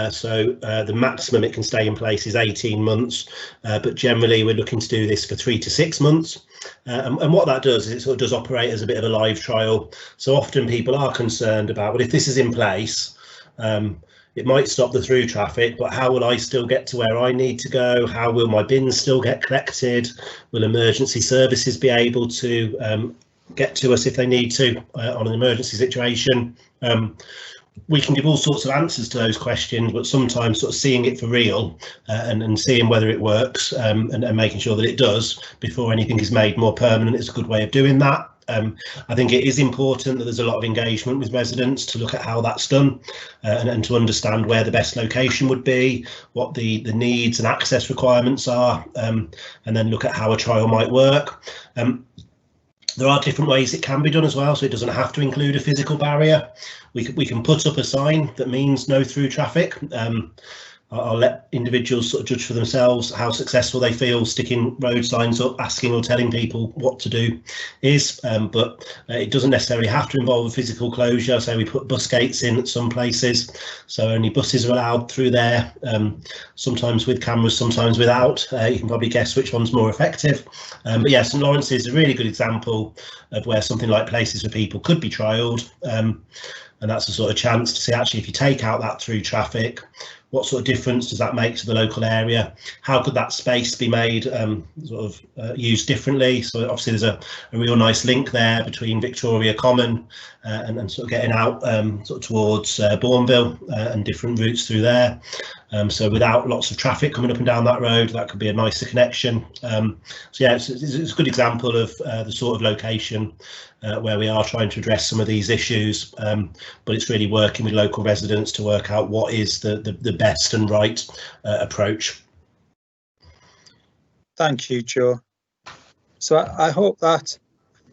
so the maximum it can stay in place is 18 months, but generally we're looking to do this for 3 to 6 months. And what that does is it sort of does operate as a bit of a live trial. So often people are concerned about, well, if this is in place, it might stop the through traffic, but how will I still get to where I need to go? How will my bins still get collected? Will emergency services be able to get to us if they need to on an emergency situation? We can give all sorts of answers to those questions, but sometimes sort of seeing it for real and seeing whether it works and making sure that it does before anything is made more permanent is a good way of doing that. I think it is important that there's a lot of engagement with residents to look at how that's done and to understand where the best location would be, what the needs and access requirements are, and then look at how a trial might work. There are different ways it can be done as well, so it doesn't have to include a physical barrier. We can put up a sign that means no through traffic. I'll let individuals sort of judge for themselves how successful they feel sticking road signs up, asking or telling people what to do is, but it doesn't necessarily have to involve a physical closure. So we put bus gates in at some places, so only buses are allowed through there, sometimes with cameras, sometimes without. You can probably guess which one's more effective. But yeah, St Lawrence is a really good example of where something like places for people could be trialled. And that's a sort of chance to see, actually, if you take out that through traffic, what sort of difference does that make to the local area? How could that space be made used differently? So obviously there's a real nice link there between Victoria Common and sort of getting out sort of towards Bourneville and different routes through there. So without lots of traffic coming up and down that road, that could be a nicer connection. So yeah, it's a good example of the sort of location where we are trying to address some of these issues, but it's really working with local residents to work out what is the best and right approach. Thank you, Joe. So I hope that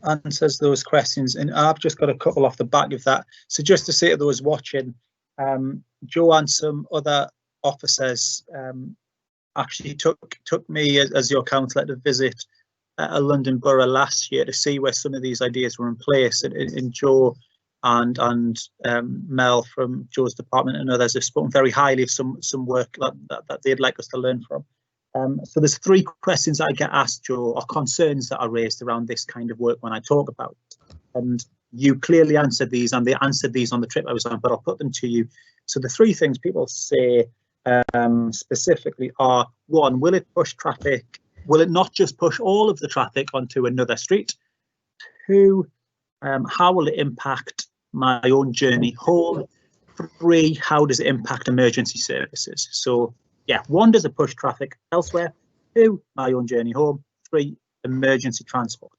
answers those questions, and I've just got a couple off the back of that. So just to say to those watching, Joe and some other officers actually took me as your councillor to visit a London borough last year to see where some of these ideas were in place, and Joe and Mel from Joe's department and others have spoken very highly of some work that they'd like us to learn from. So there's 3 questions that I get asked, Joe, or concerns that are raised around this kind of work when I talk about it. And you clearly answered these, and they answered these on the trip I was on, but I'll put them to you. So the 3 things people say specifically are: 1, will it push traffic? Will it not just push all of the traffic onto another street? 2, how will it impact my own journey home? 3, how does it impact emergency services? So yeah, 1, does it push traffic elsewhere? 2, my own journey home. 3, emergency transport.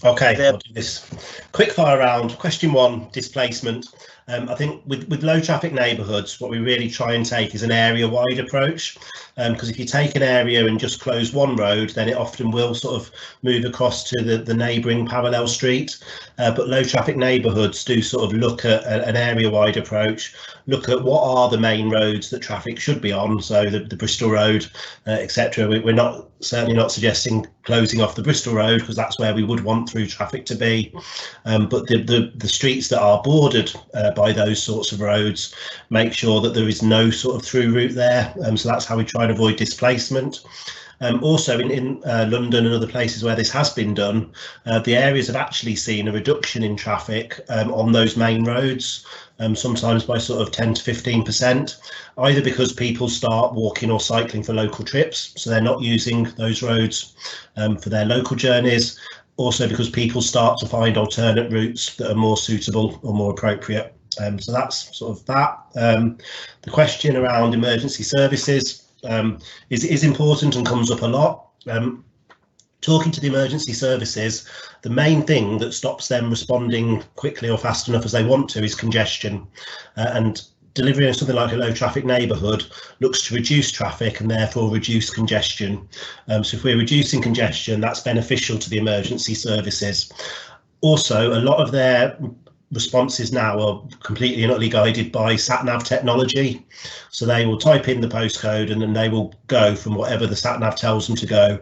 Okay, I'll do this quick fire round. Question 1, displacement. I think with low traffic neighbourhoods, what we really try and take is an area wide approach, because if you take an area and just close one road, then it often will sort of move across to the neighbouring parallel street. But low traffic neighbourhoods do sort of look at an area wide approach, look at what are the main roads that traffic should be on, so the Bristol Road, etc. We're certainly not suggesting closing off the Bristol Road, because that's where we would want through traffic to be, but the streets that are bordered by those sorts of roads, make sure that there is no sort of through route there, so that's how we try and avoid displacement. Also in London and other places where this has been done, the areas have actually seen a reduction in traffic on those main roads, sometimes by sort of 10 to 15%, either because people start walking or cycling for local trips, so they're not using those roads for their local journeys, also because people start to find alternate routes that are more suitable or more appropriate. So that's sort of that. The question around emergency services is important and comes up a lot. Talking to the emergency services, the main thing that stops them responding quickly or fast enough as they want to is congestion, and delivering something like a low traffic neighbourhood looks to reduce traffic and therefore reduce congestion. So if we're reducing congestion, that's beneficial to the emergency services. Also, a lot of their responses now are completely and utterly guided by sat-nav technology. So they will type in the postcode and then they will go from whatever the sat-nav tells them to go.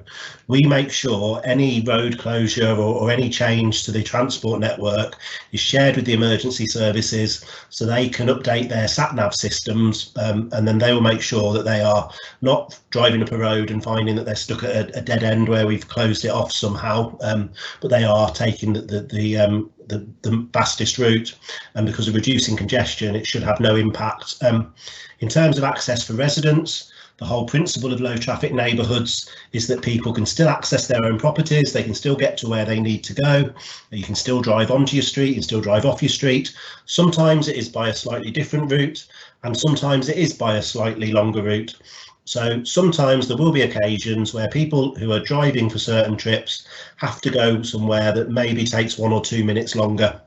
We make sure any road closure or any change to the transport network is shared with the emergency services so they can update their sat-nav systems, and then they will make sure that they are not driving up a road and finding that they're stuck at a dead end where we've closed it off somehow, but they are taking the fastest route, and because of reducing congestion it should have no impact. In terms of access for residents, the whole principle of low traffic neighbourhoods is that people can still access their own properties, they can still get to where they need to go, you can still drive onto your street, you can still drive off your street. Sometimes it is by a slightly different route and sometimes it is by a slightly longer route. So sometimes there will be occasions where people who are driving for certain trips have to go somewhere that maybe takes 1 or 2 minutes longer.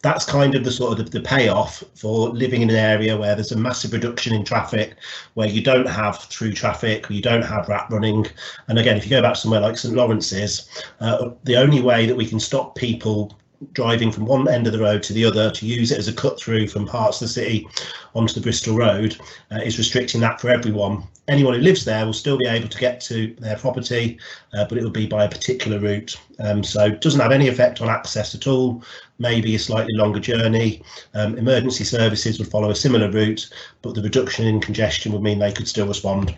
That's kind of the sort of the payoff for living in an area where there's a massive reduction in traffic, where you don't have through traffic, you don't have rat running. And again, if you go back somewhere like St Lawrence's, the only way that we can stop people driving from one end of the road to the other to use it as a cut through from parts of the city onto the Bristol Road is restricting that for everyone. Anyone who lives there will still be able to get to their property, but it will be by a particular route. So it doesn't have any effect on access at all, maybe a slightly longer journey. Emergency services would follow a similar route, but the reduction in congestion would mean they could still respond.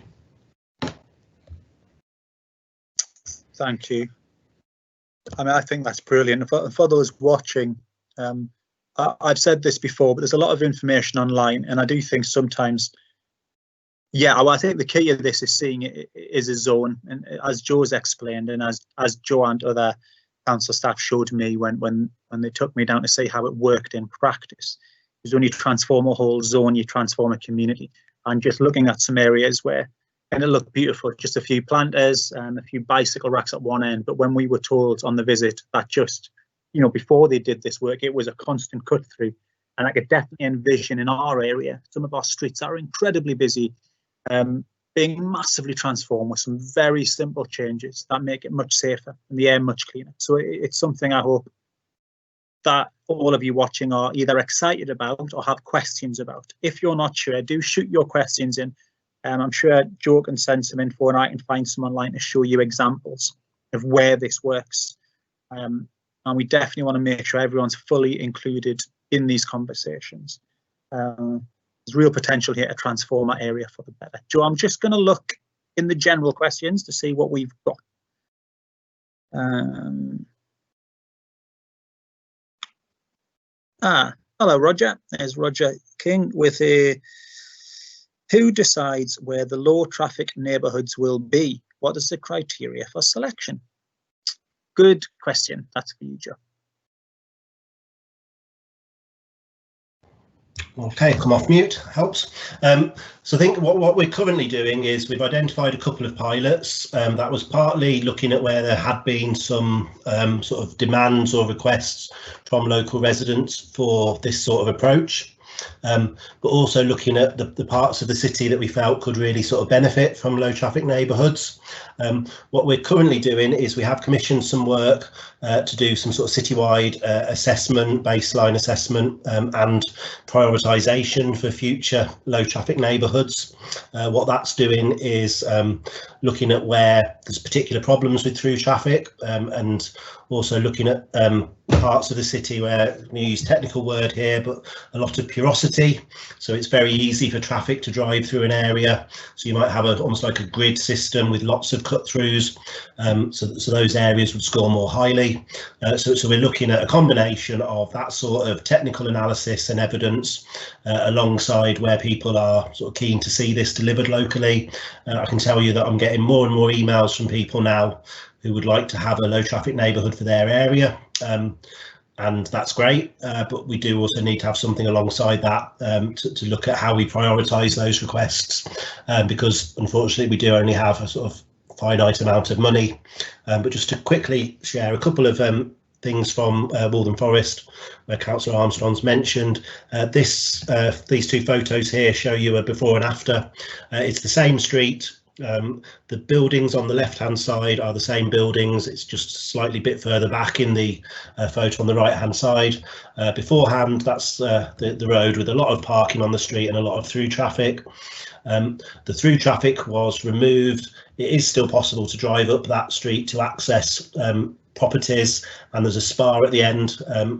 Thank you. I mean, I think that's brilliant. For those watching, I've said this before, but there's a lot of information online, and I do think sometimes, yeah, well, I think the key of this is seeing it as a zone, and as Joe's explained, and as Joe and other council staff showed me when they took me down to see how it worked in practice, is when you transform a whole zone, you transform a community. And just looking at some areas where, and it looked beautiful, just a few planters and a few bicycle racks at one end. But when we were told on the visit that just, you know, before they did this work, it was a constant cut through. And I could definitely envision in our area, some of our streets are incredibly busy, being massively transformed with some very simple changes that make it much safer and the air much cleaner. So it's something I hope that all of you watching are either excited about or have questions about. If you're not sure, do shoot your questions in. I'm sure Joe can send some info and I can find some online to show you examples of where this works. And we definitely want to make sure everyone's fully included in these conversations. There's real potential here to transform our area for the better. Joe, I'm just going to look in the general questions to see what we've got. Hello, Roger. There's Roger King with a... Who decides where the low traffic neighbourhoods will be? What is the criteria for selection? Good question. That's for you, Joe. Okay, come off mute, helps. So I think what we're currently doing is we've identified a couple of pilots. That was partly looking at where there had been some sort of demands or requests from local residents for this sort of approach. But also looking at the parts of the city that we felt could really sort of benefit from low traffic neighbourhoods. What we're currently doing is we have commissioned some work to do some sort of citywide assessment, baseline assessment, and prioritisation for future low traffic neighbourhoods. What that's doing is looking at where there's particular problems with through traffic, and also looking at parts of the city where, we use technical word here, but a lot of porosity. So it's very easy for traffic to drive through an area. So you might have almost like a grid system with lots of cut-throughs. So those areas would score more highly. So we're looking at a combination of that sort of technical analysis and evidence alongside where people are sort of keen to see this delivered locally. I can tell you that I'm getting more and more emails from people now who would like to have a low traffic neighbourhood for their area, and that's great, but we do also need to have something alongside that to look at how we prioritise those requests, because unfortunately we do only have a sort of finite amount of money. But just to quickly share a couple of things from Waltham Forest, where Councillor Armstrong's mentioned. These two photos here show you a before and after. It's the same street. The buildings on the left hand side are the same buildings, it's just slightly bit further back in the photo on the right hand side. Beforehand, that's the road with a lot of parking on the street and a lot of through traffic. The through traffic was removed. It is still possible to drive up that street to access properties, and there's a spa at the end,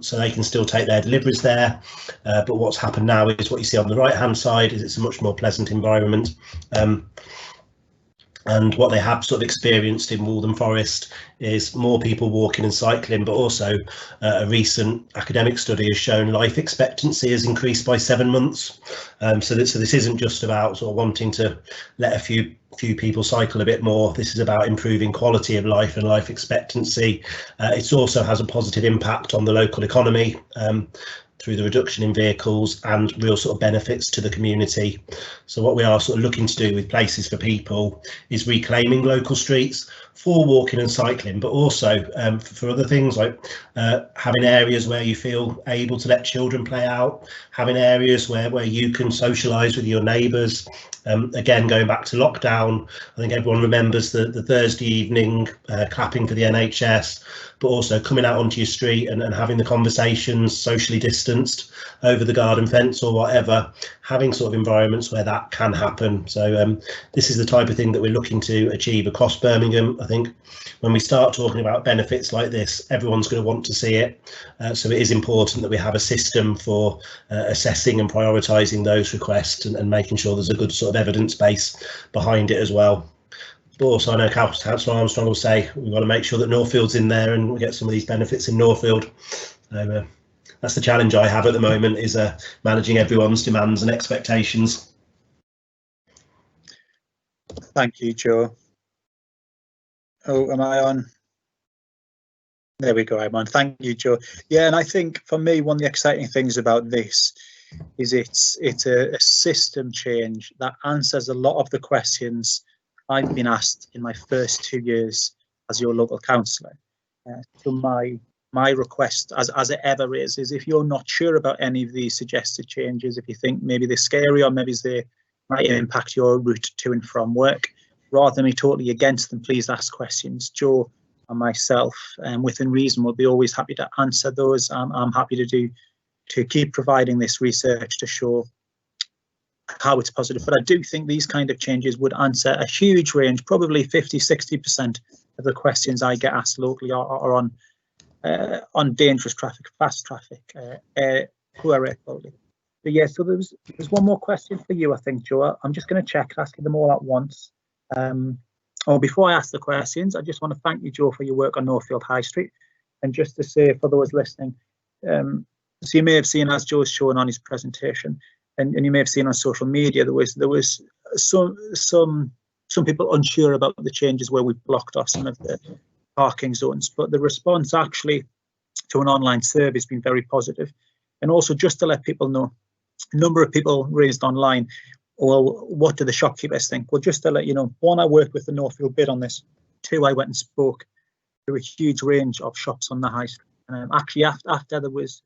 so they can still take their deliveries there. But what's happened now is what you see on the right hand side is it's a much more pleasant environment. And what they have sort of experienced in Waltham Forest is more people walking and cycling, but also a recent academic study has shown life expectancy has increased by 7 months. So this isn't just about sort of wanting to let a few people cycle a bit more. This is about improving quality of life and life expectancy. It also has a positive impact on the local economy, through the reduction in vehicles and real sort of benefits to the community. So what we are sort of looking to do with Places for People is reclaiming local streets for walking and cycling, but also for other things like having areas where you feel able to let children play out, having areas where you can socialise with your neighbours. Again, going back to lockdown, I think everyone remembers the Thursday evening clapping for the NHS, but also coming out onto your street and having the conversations socially distanced over the garden fence or whatever, having sort of environments where that can happen. So this is the type of thing that we're looking to achieve across Birmingham. I think when we start talking about benefits like this, everyone's going to want to see it. So it is important that we have a system for assessing and prioritising those requests and making sure there's a good sort of evidence base behind it as well. But also I know Councillor Armstrong will say we've got to make sure that Northfield's in there and we get some of these benefits in Northfield. So that's the challenge I have at the moment, is managing everyone's demands and expectations. Thank you, Joe. Oh, am I on? There we go, I'm on. Thank you, Joe. Yeah, and I think for me, one of the exciting things about this is it's a system change that answers a lot of the questions I've been asked in my first 2 years as your local councillor. So my request, as it ever is if you're not sure about any of these suggested changes, if you think maybe they're scary or maybe they might impact your route to and from work, rather than be totally against them, please ask questions. Joe and myself, within reason, will be always happy to answer those. I'm happy to keep providing this research to show how it's positive, but I do think these kind of changes would answer a huge range, probably 50–60% of the questions I get asked locally are on dangerous traffic, fast traffic, poor air quality. But yeah, so there's one more question for you, I think, Joe. I'm just going to check, asking them all at once. Before I ask the questions, I just want to thank you, Joe, for your work on Northfield High Street, and just to say for those listening, so you may have seen, as Joe's shown on his presentation, and you may have seen on social media, there was some people unsure about the changes where we blocked off some of the parking zones, but the response actually to an online survey has been very positive. And also, just to let people know, a number of people raised online, well, what do the shopkeepers think? Well, just to let you know, 1, I worked with the Northfield bid on this. 2, I went and spoke to a huge range of shops on the high street. Actually, after there was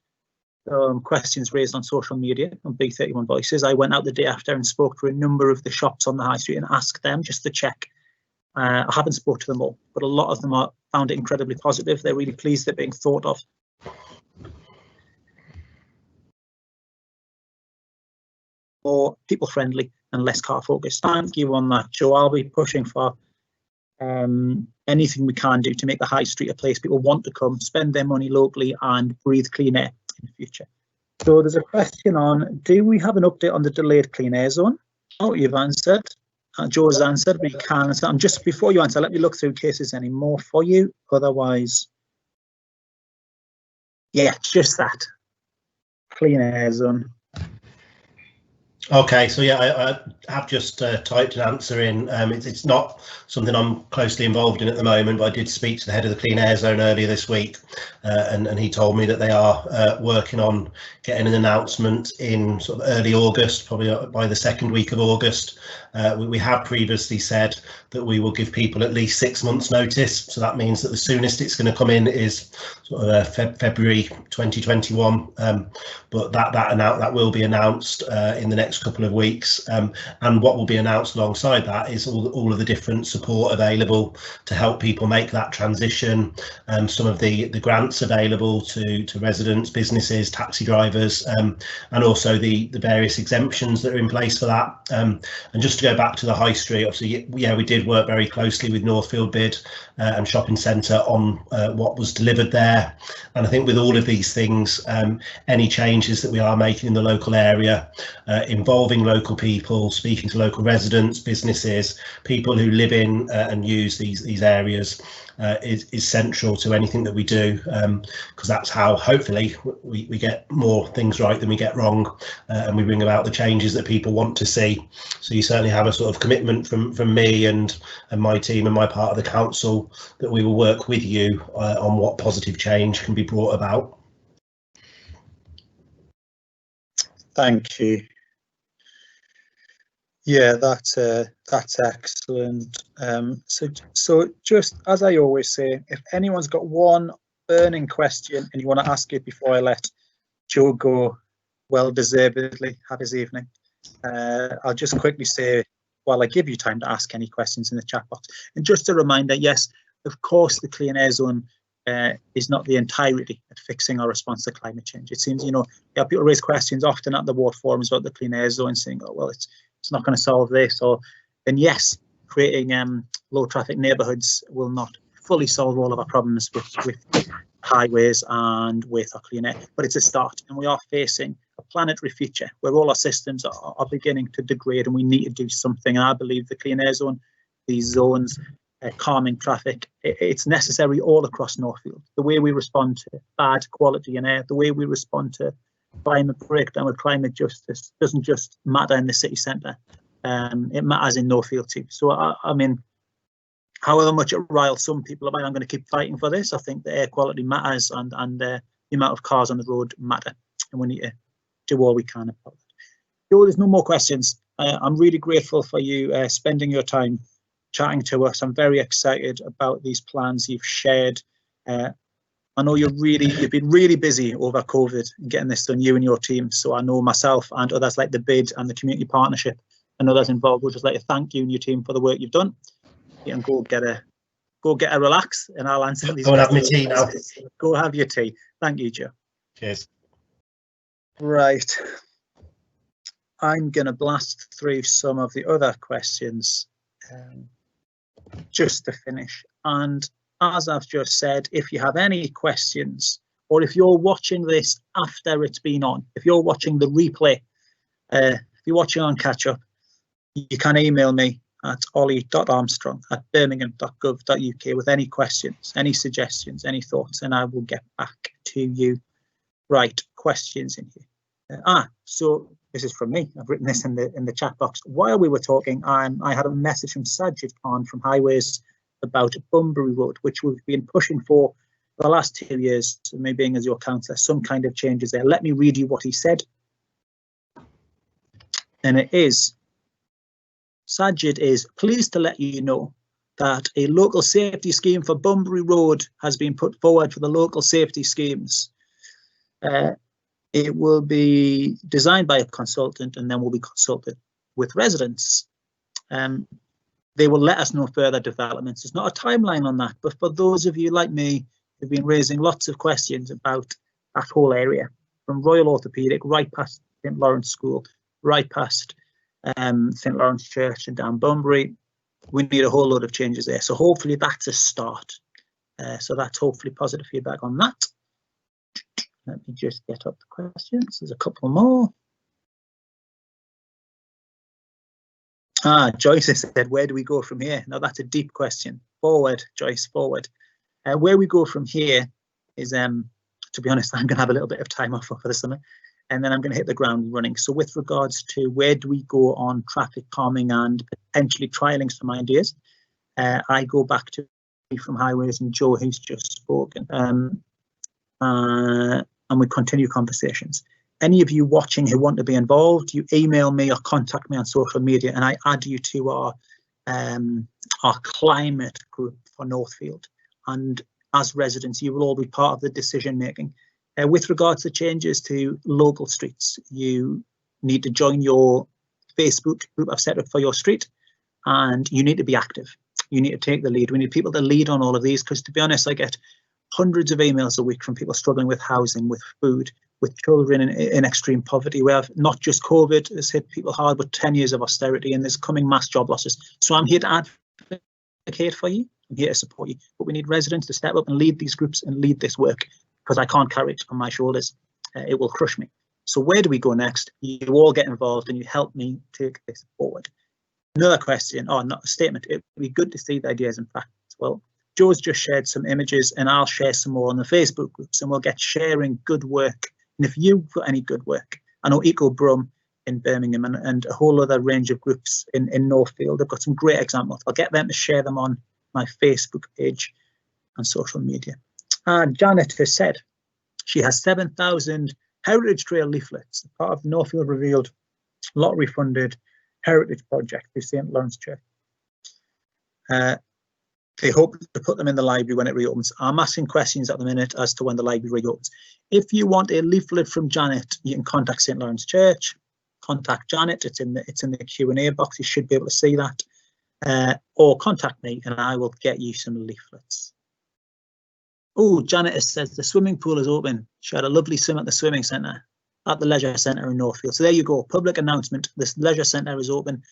questions raised on social media on B31 Voices, I went out the day after and spoke to a number of the shops on the high street and asked them just to check. I haven't spoke to them all, but a lot of them found it incredibly positive. They're really pleased they're being thought of. More people friendly and less car focused. Thank you on that, Joe. I'll be pushing for anything we can do to make the high street a place people want to come, spend their money locally and breathe clean air in the future. So there's a question on, do we have an update on the delayed clean air zone? Oh, you've answered. Joe's answered, but you can answer. And just before you answer, let me look through cases any more for you. Otherwise, yeah, just that. Clean air zone. Okay, so yeah, I have just typed an answer in. It's not something I'm closely involved in at the moment, but I did speak to the head of the Clean Air Zone earlier this week, and he told me that they are working on getting an announcement in sort of early August, probably by the second week of August. We have previously said that we will give people at least 6 months notice, so that means that the soonest it's going to come in is sort of February 2021, but that will be announced in the next couple of weeks, and what will be announced alongside that is all of the different support available to help people make that transition, some of the grants available to residents, businesses, taxi drivers, and also the various exemptions that are in place for that. And just to go back to the high street, obviously, yeah, we did work very closely with Northfield Bid and Shopping Centre on what was delivered there, and I think with all of these things, any changes that we are making in the local area, involving local people, speaking to local residents, businesses, people who live in and use these areas, is central to anything that we do, because that's how hopefully we get more things right than we get wrong, and we bring about the changes that people want to see. So you certainly have a sort of commitment from me and my team and my part of the council that we will work with you on what positive change can be brought about. Thank you. Yeah, that's excellent. So just as I always say, if anyone's got one burning question and you want to ask it before I let Joe go, well deservedly have his evening, I'll just quickly say, while I give you time to ask any questions in the chat box, and just a reminder, yes, of course, the Clean Air Zone is not the entirety at fixing our response to climate change. It seems, yeah, people raise questions often at the ward forums about the Clean Air Zone, saying, oh, well, it's not going to solve this, or then yes, creating low traffic neighbourhoods will not fully solve all of our problems with highways and with our clean air, but it's a start, and we are facing a planetary future where all our systems are beginning to degrade, and we need to do something. And I believe the Clean Air Zone, these zones, calming traffic, it's necessary all across Northfield. The way we respond to bad quality in air, the way we respond to climate breakdown with climate justice doesn't just matter in the city centre, it matters in Northfield too. So I mean, however much it riles some people about, I'm going to keep fighting for this. I think the air quality matters, and the amount of cars on the road matter, and we need to do all we can about it. Joe, there's no more questions. I'm really grateful for you spending your time chatting to us. I'm very excited about these plans you've shared. I know you've been really busy over COVID getting this done, you and your team. So I know myself and others like the BID and the community partnership and others involved would just like to thank you and your team for the work you've done. You can go get a relax, and I'll answer these. Go and have my tea now. Go have your tea. Thank you, Joe. Cheers. Right. I'm going to blast through some of the other questions just to finish. And as I've just said, if you have any questions, or if you're watching this after it's been on, if you're watching the replay, if you're watching on catch up, you can email me at ollie.armstrong@birmingham.gov.uk with any questions, any suggestions, any thoughts, and I will get back to you. Right, questions in here. So this is from me. I've written this in the chat box. While we were talking, I had a message from Sajid Khan from Highways about Bunbury Road, which we've been pushing for the last 2 years, me being as your councillor, some kind of changes there. Let me read you what he said. And it is, Sajid is pleased to let you know that a local safety scheme for Bunbury Road has been put forward for the local safety schemes. It will be designed by a consultant and then will be consulted with residents. They will let us know further developments. There's not a timeline on that, but for those of you like me who've been raising lots of questions about that whole area, from Royal Orthopaedic right past St Lawrence School, right past St Lawrence Church and down Bunbury, we need a whole load of changes there. So hopefully that's a start. So that's hopefully positive feedback on that. Let me just get up the questions. There's a couple more. Joyce has said, where do we go from here? Now that's a deep question. Forward, Joyce, forward. Where we go from here is, to be honest, I'm going to have a little bit of time off for the summer, and then I'm going to hit the ground running. So with regards to where do we go on traffic calming and potentially trialling some ideas, I go back to from Highways and Joe, who's just spoken, and we continue conversations. Any of you watching who want to be involved, you email me or contact me on social media, and I add you to our climate group for Northfield. And as residents, you will all be part of the decision making. With regards to changes to local streets, you need to join your Facebook group I've set up for your street, and you need to be active. You need to take the lead. We need people to lead on all of these, because to be honest, I get hundreds of emails a week from people struggling with housing, with food, with children in extreme poverty. We have not just COVID has hit people hard, but 10 years of austerity, and there's coming mass job losses. So I'm here to advocate for you. I'm here to support you, but we need residents to step up and lead these groups and lead this work, because I can't carry it on my shoulders. It will crush me. So where do we go next? You all get involved and you help me take this forward. Another question, or not a statement, it would be good to see the ideas in practice. Well, Joe's just shared some images, and I'll share some more on the Facebook groups, and we'll get sharing good work. And if you've got any good work, I know Eco Brum in Birmingham and a whole other range of groups in Northfield, they've got some great examples. I'll get them to share them on my Facebook page and social media. And Janet has said she has 7,000 Heritage Trail leaflets, part of the Northfield Revealed lottery funded heritage project through St Lawrence Church. They hope to put them in the library when it reopens. I'm asking questions at the minute as to when the library reopens. If you want a leaflet from Janet, you can contact St Lawrence Church. Contact Janet. It's in the Q&A box. You should be able to see that. Or contact me and I will get you some leaflets. Oh, Janet says the swimming pool is open. She had a lovely swim at the swimming centre, at the leisure centre in Northfield. So there you go. Public announcement. This leisure centre is open.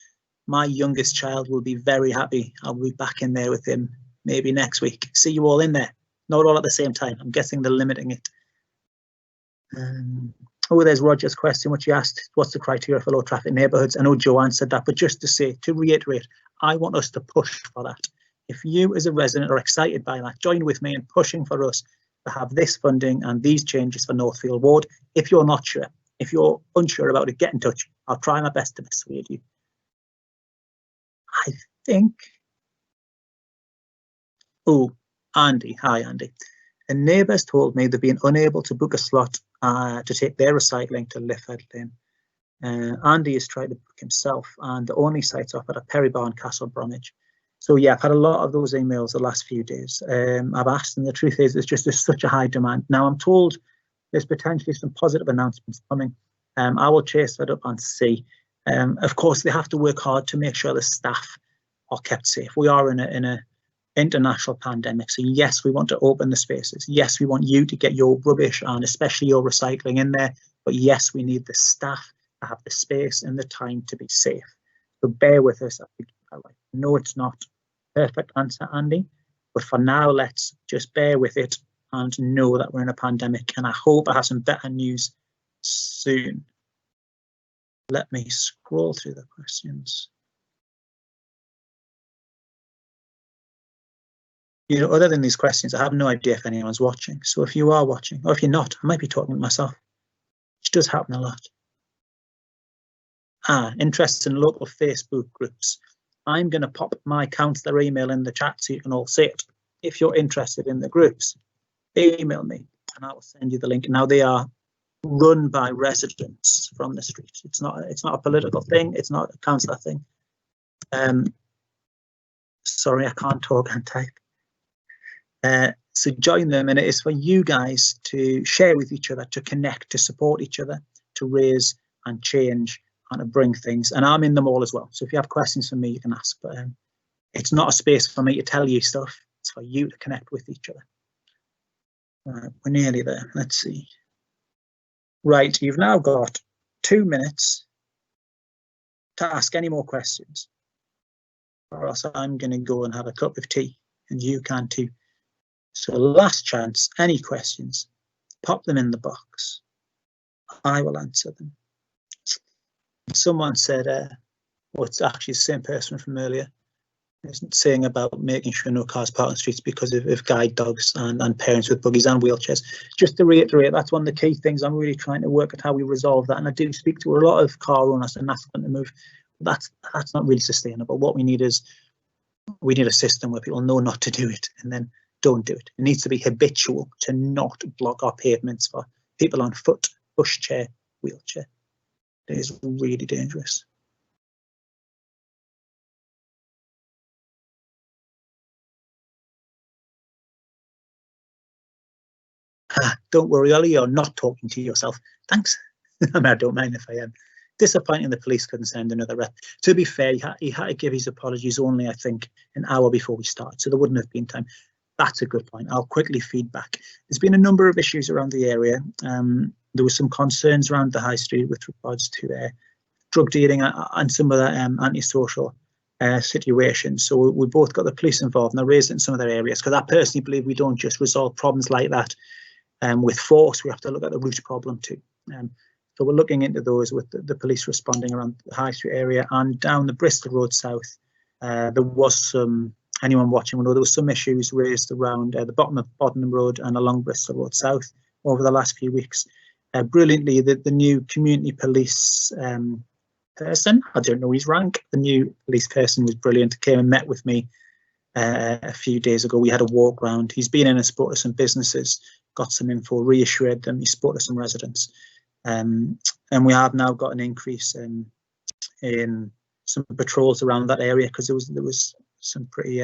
My youngest child will be very happy. I'll be back in there with him maybe next week. See you all in there. Not all at the same time. I'm guessing they're limiting it. Oh, there's Roger's question, which he asked, what's the criteria for low traffic neighbourhoods? I know Joe answered that, but just to say, to reiterate, I want us to push for that. If you as a resident are excited by that, join with me in pushing for us to have this funding and these changes for Northfield Ward. If you're not sure, if you're unsure about it, get in touch. I'll try my best to persuade you. I think, oh, Andy, hi Andy. A neighbour's told me they've been unable to book a slot to take their recycling to Lifford Lane. Andy has tried to book himself, and the only sites offered are Perrybar and Castle Bromwich. So yeah, I've had a lot of those emails the last few days. I've asked, and the truth is, there's such a high demand. Now I'm told there's potentially some positive announcements coming. I will chase that up and see. Of course, they have to work hard to make sure the staff are kept safe. We are in a international pandemic, so yes, we want to open the spaces. Yes, we want you to get your rubbish and especially your recycling in there. But yes, we need the staff to have the space and the time to be safe. So bear with us. No, it's not a perfect answer, Andy, but for now, let's just bear with it and know that we're in a pandemic. And I hope I have some better news soon. Let me scroll through the questions. You know, other than these questions, I have no idea if anyone's watching. So if you are watching, or if you're not, I might be talking to myself, which does happen a lot. Interest in local Facebook groups. I'm going to pop my councillor email in the chat so you can all see it. If you're interested in the groups, email me and I will send you the link. Now they are run by residents from the street. It's not a political thing. It's not a councillor thing. Sorry, I can't talk and type. So join them, and it is for you guys to share with each other, to connect, to support each other, to raise and change and to bring things. And I'm in them all as well. So if you have questions for me, you can ask. But it's not a space for me to tell you stuff. It's for you to connect with each other. Right, we're nearly there. Let's see. Right, you've now got 2 minutes to ask any more questions. or else I'm going to go and have a cup of tea, and you can too. So last chance, any questions, pop them in the box. I will answer them. Someone said, well, it's actually the same person from earlier, saying about making sure no cars park on streets because of guide dogs and parents with buggies and wheelchairs. Just to reiterate, that's one of the key things I'm really trying to work at, how we resolve that. And I do speak to a lot of car owners and ask them to move. That's not really sustainable. What we need is, we need a system where people know not to do it and then don't do it. It needs to be habitual to not block our pavements for people on foot, pushchair, wheelchair. It is really dangerous. Don't worry, Ollie, you're not talking to yourself. Thanks. I mean, I don't mind if I am. Disappointing the police couldn't send another rep. To be fair, he had to give his apologies only, I think, an hour before we started, so there wouldn't have been time. That's a good point. I'll quickly feed back. There's been a number of issues around the area. There were some concerns around the high street with regards to drug dealing and some other antisocial situations. So we both got the police involved, and I raised it in some other areas, because I personally believe we don't just resolve problems like that with force. We have to look at the root problem too. So we're looking into those with the police responding around the High Street area and down the Bristol Road South. There was some, anyone watching will know, there was some issues raised around the bottom of Boddenham Road and along Bristol Road South over the last few weeks. Brilliantly, the new community police person, I don't know his rank, the new police person was brilliant, came and met with me a few days ago. We had a walk round. He's been in and spoke to some businesses, got some info, reassured them. He spoke to some residents. And we have now got an increase in some patrols around that area, because there was some pretty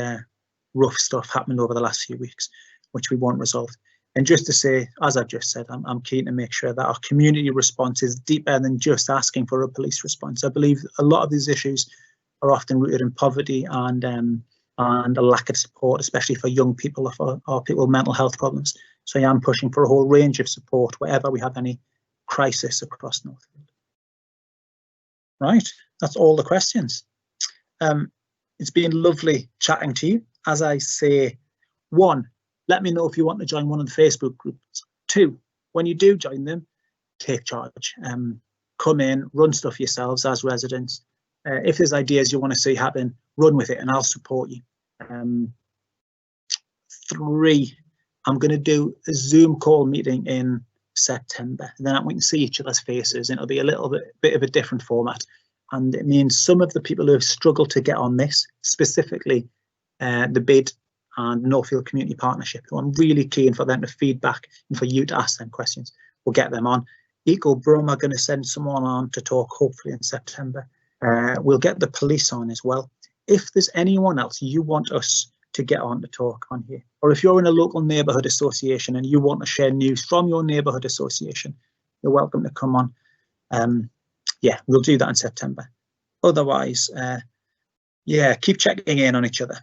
rough stuff happening over the last few weeks, which we want resolved. And just to say, as I've just said, I'm keen to make sure that our community response is deeper than just asking for a police response. I believe a lot of these issues are often rooted in poverty and a lack of support, especially for young people or people with mental health problems. So I am pushing for a whole range of support wherever we have any crisis across Northfield. Right, that's all the questions. It's been lovely chatting to you. As I say, 1, let me know if you want to join one of the Facebook groups. 2, when you do join them, take charge. Come in, run stuff yourselves as residents. If there's ideas you want to see happen, run with it and I'll support you. 3, I'm going to do a Zoom call meeting in September, and then we can see each other's faces, and it'll be a little bit of a different format. And it means some of the people who have struggled to get on this, specifically the BID and Northfield Community Partnership, who I'm really keen for them to feedback and for you to ask them questions. We'll get them on. Eco Brum are going to send someone on to talk, hopefully in September. We'll get the police on as well. If there's anyone else you want us to get on to talk on here, or if you're in a local neighbourhood association and you want to share news from your neighbourhood association, you're welcome to come on. Yeah, we'll do that in September. Otherwise, yeah, keep checking in on each other.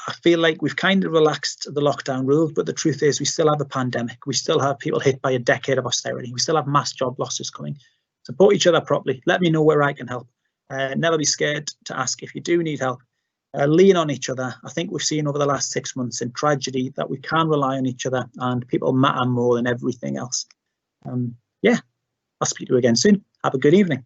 I feel like we've kind of relaxed the lockdown rules, but the truth is we still have a pandemic. We still have people hit by a decade of austerity. We still have mass job losses coming. Support each other properly. Let me know where I can help. Never be scared to ask if you do need help. Lean on each other. I think we've seen over the last 6 months in tragedy that we can rely on each other, and people matter more than everything else. Yeah, I'll speak to you again soon. Have a good evening.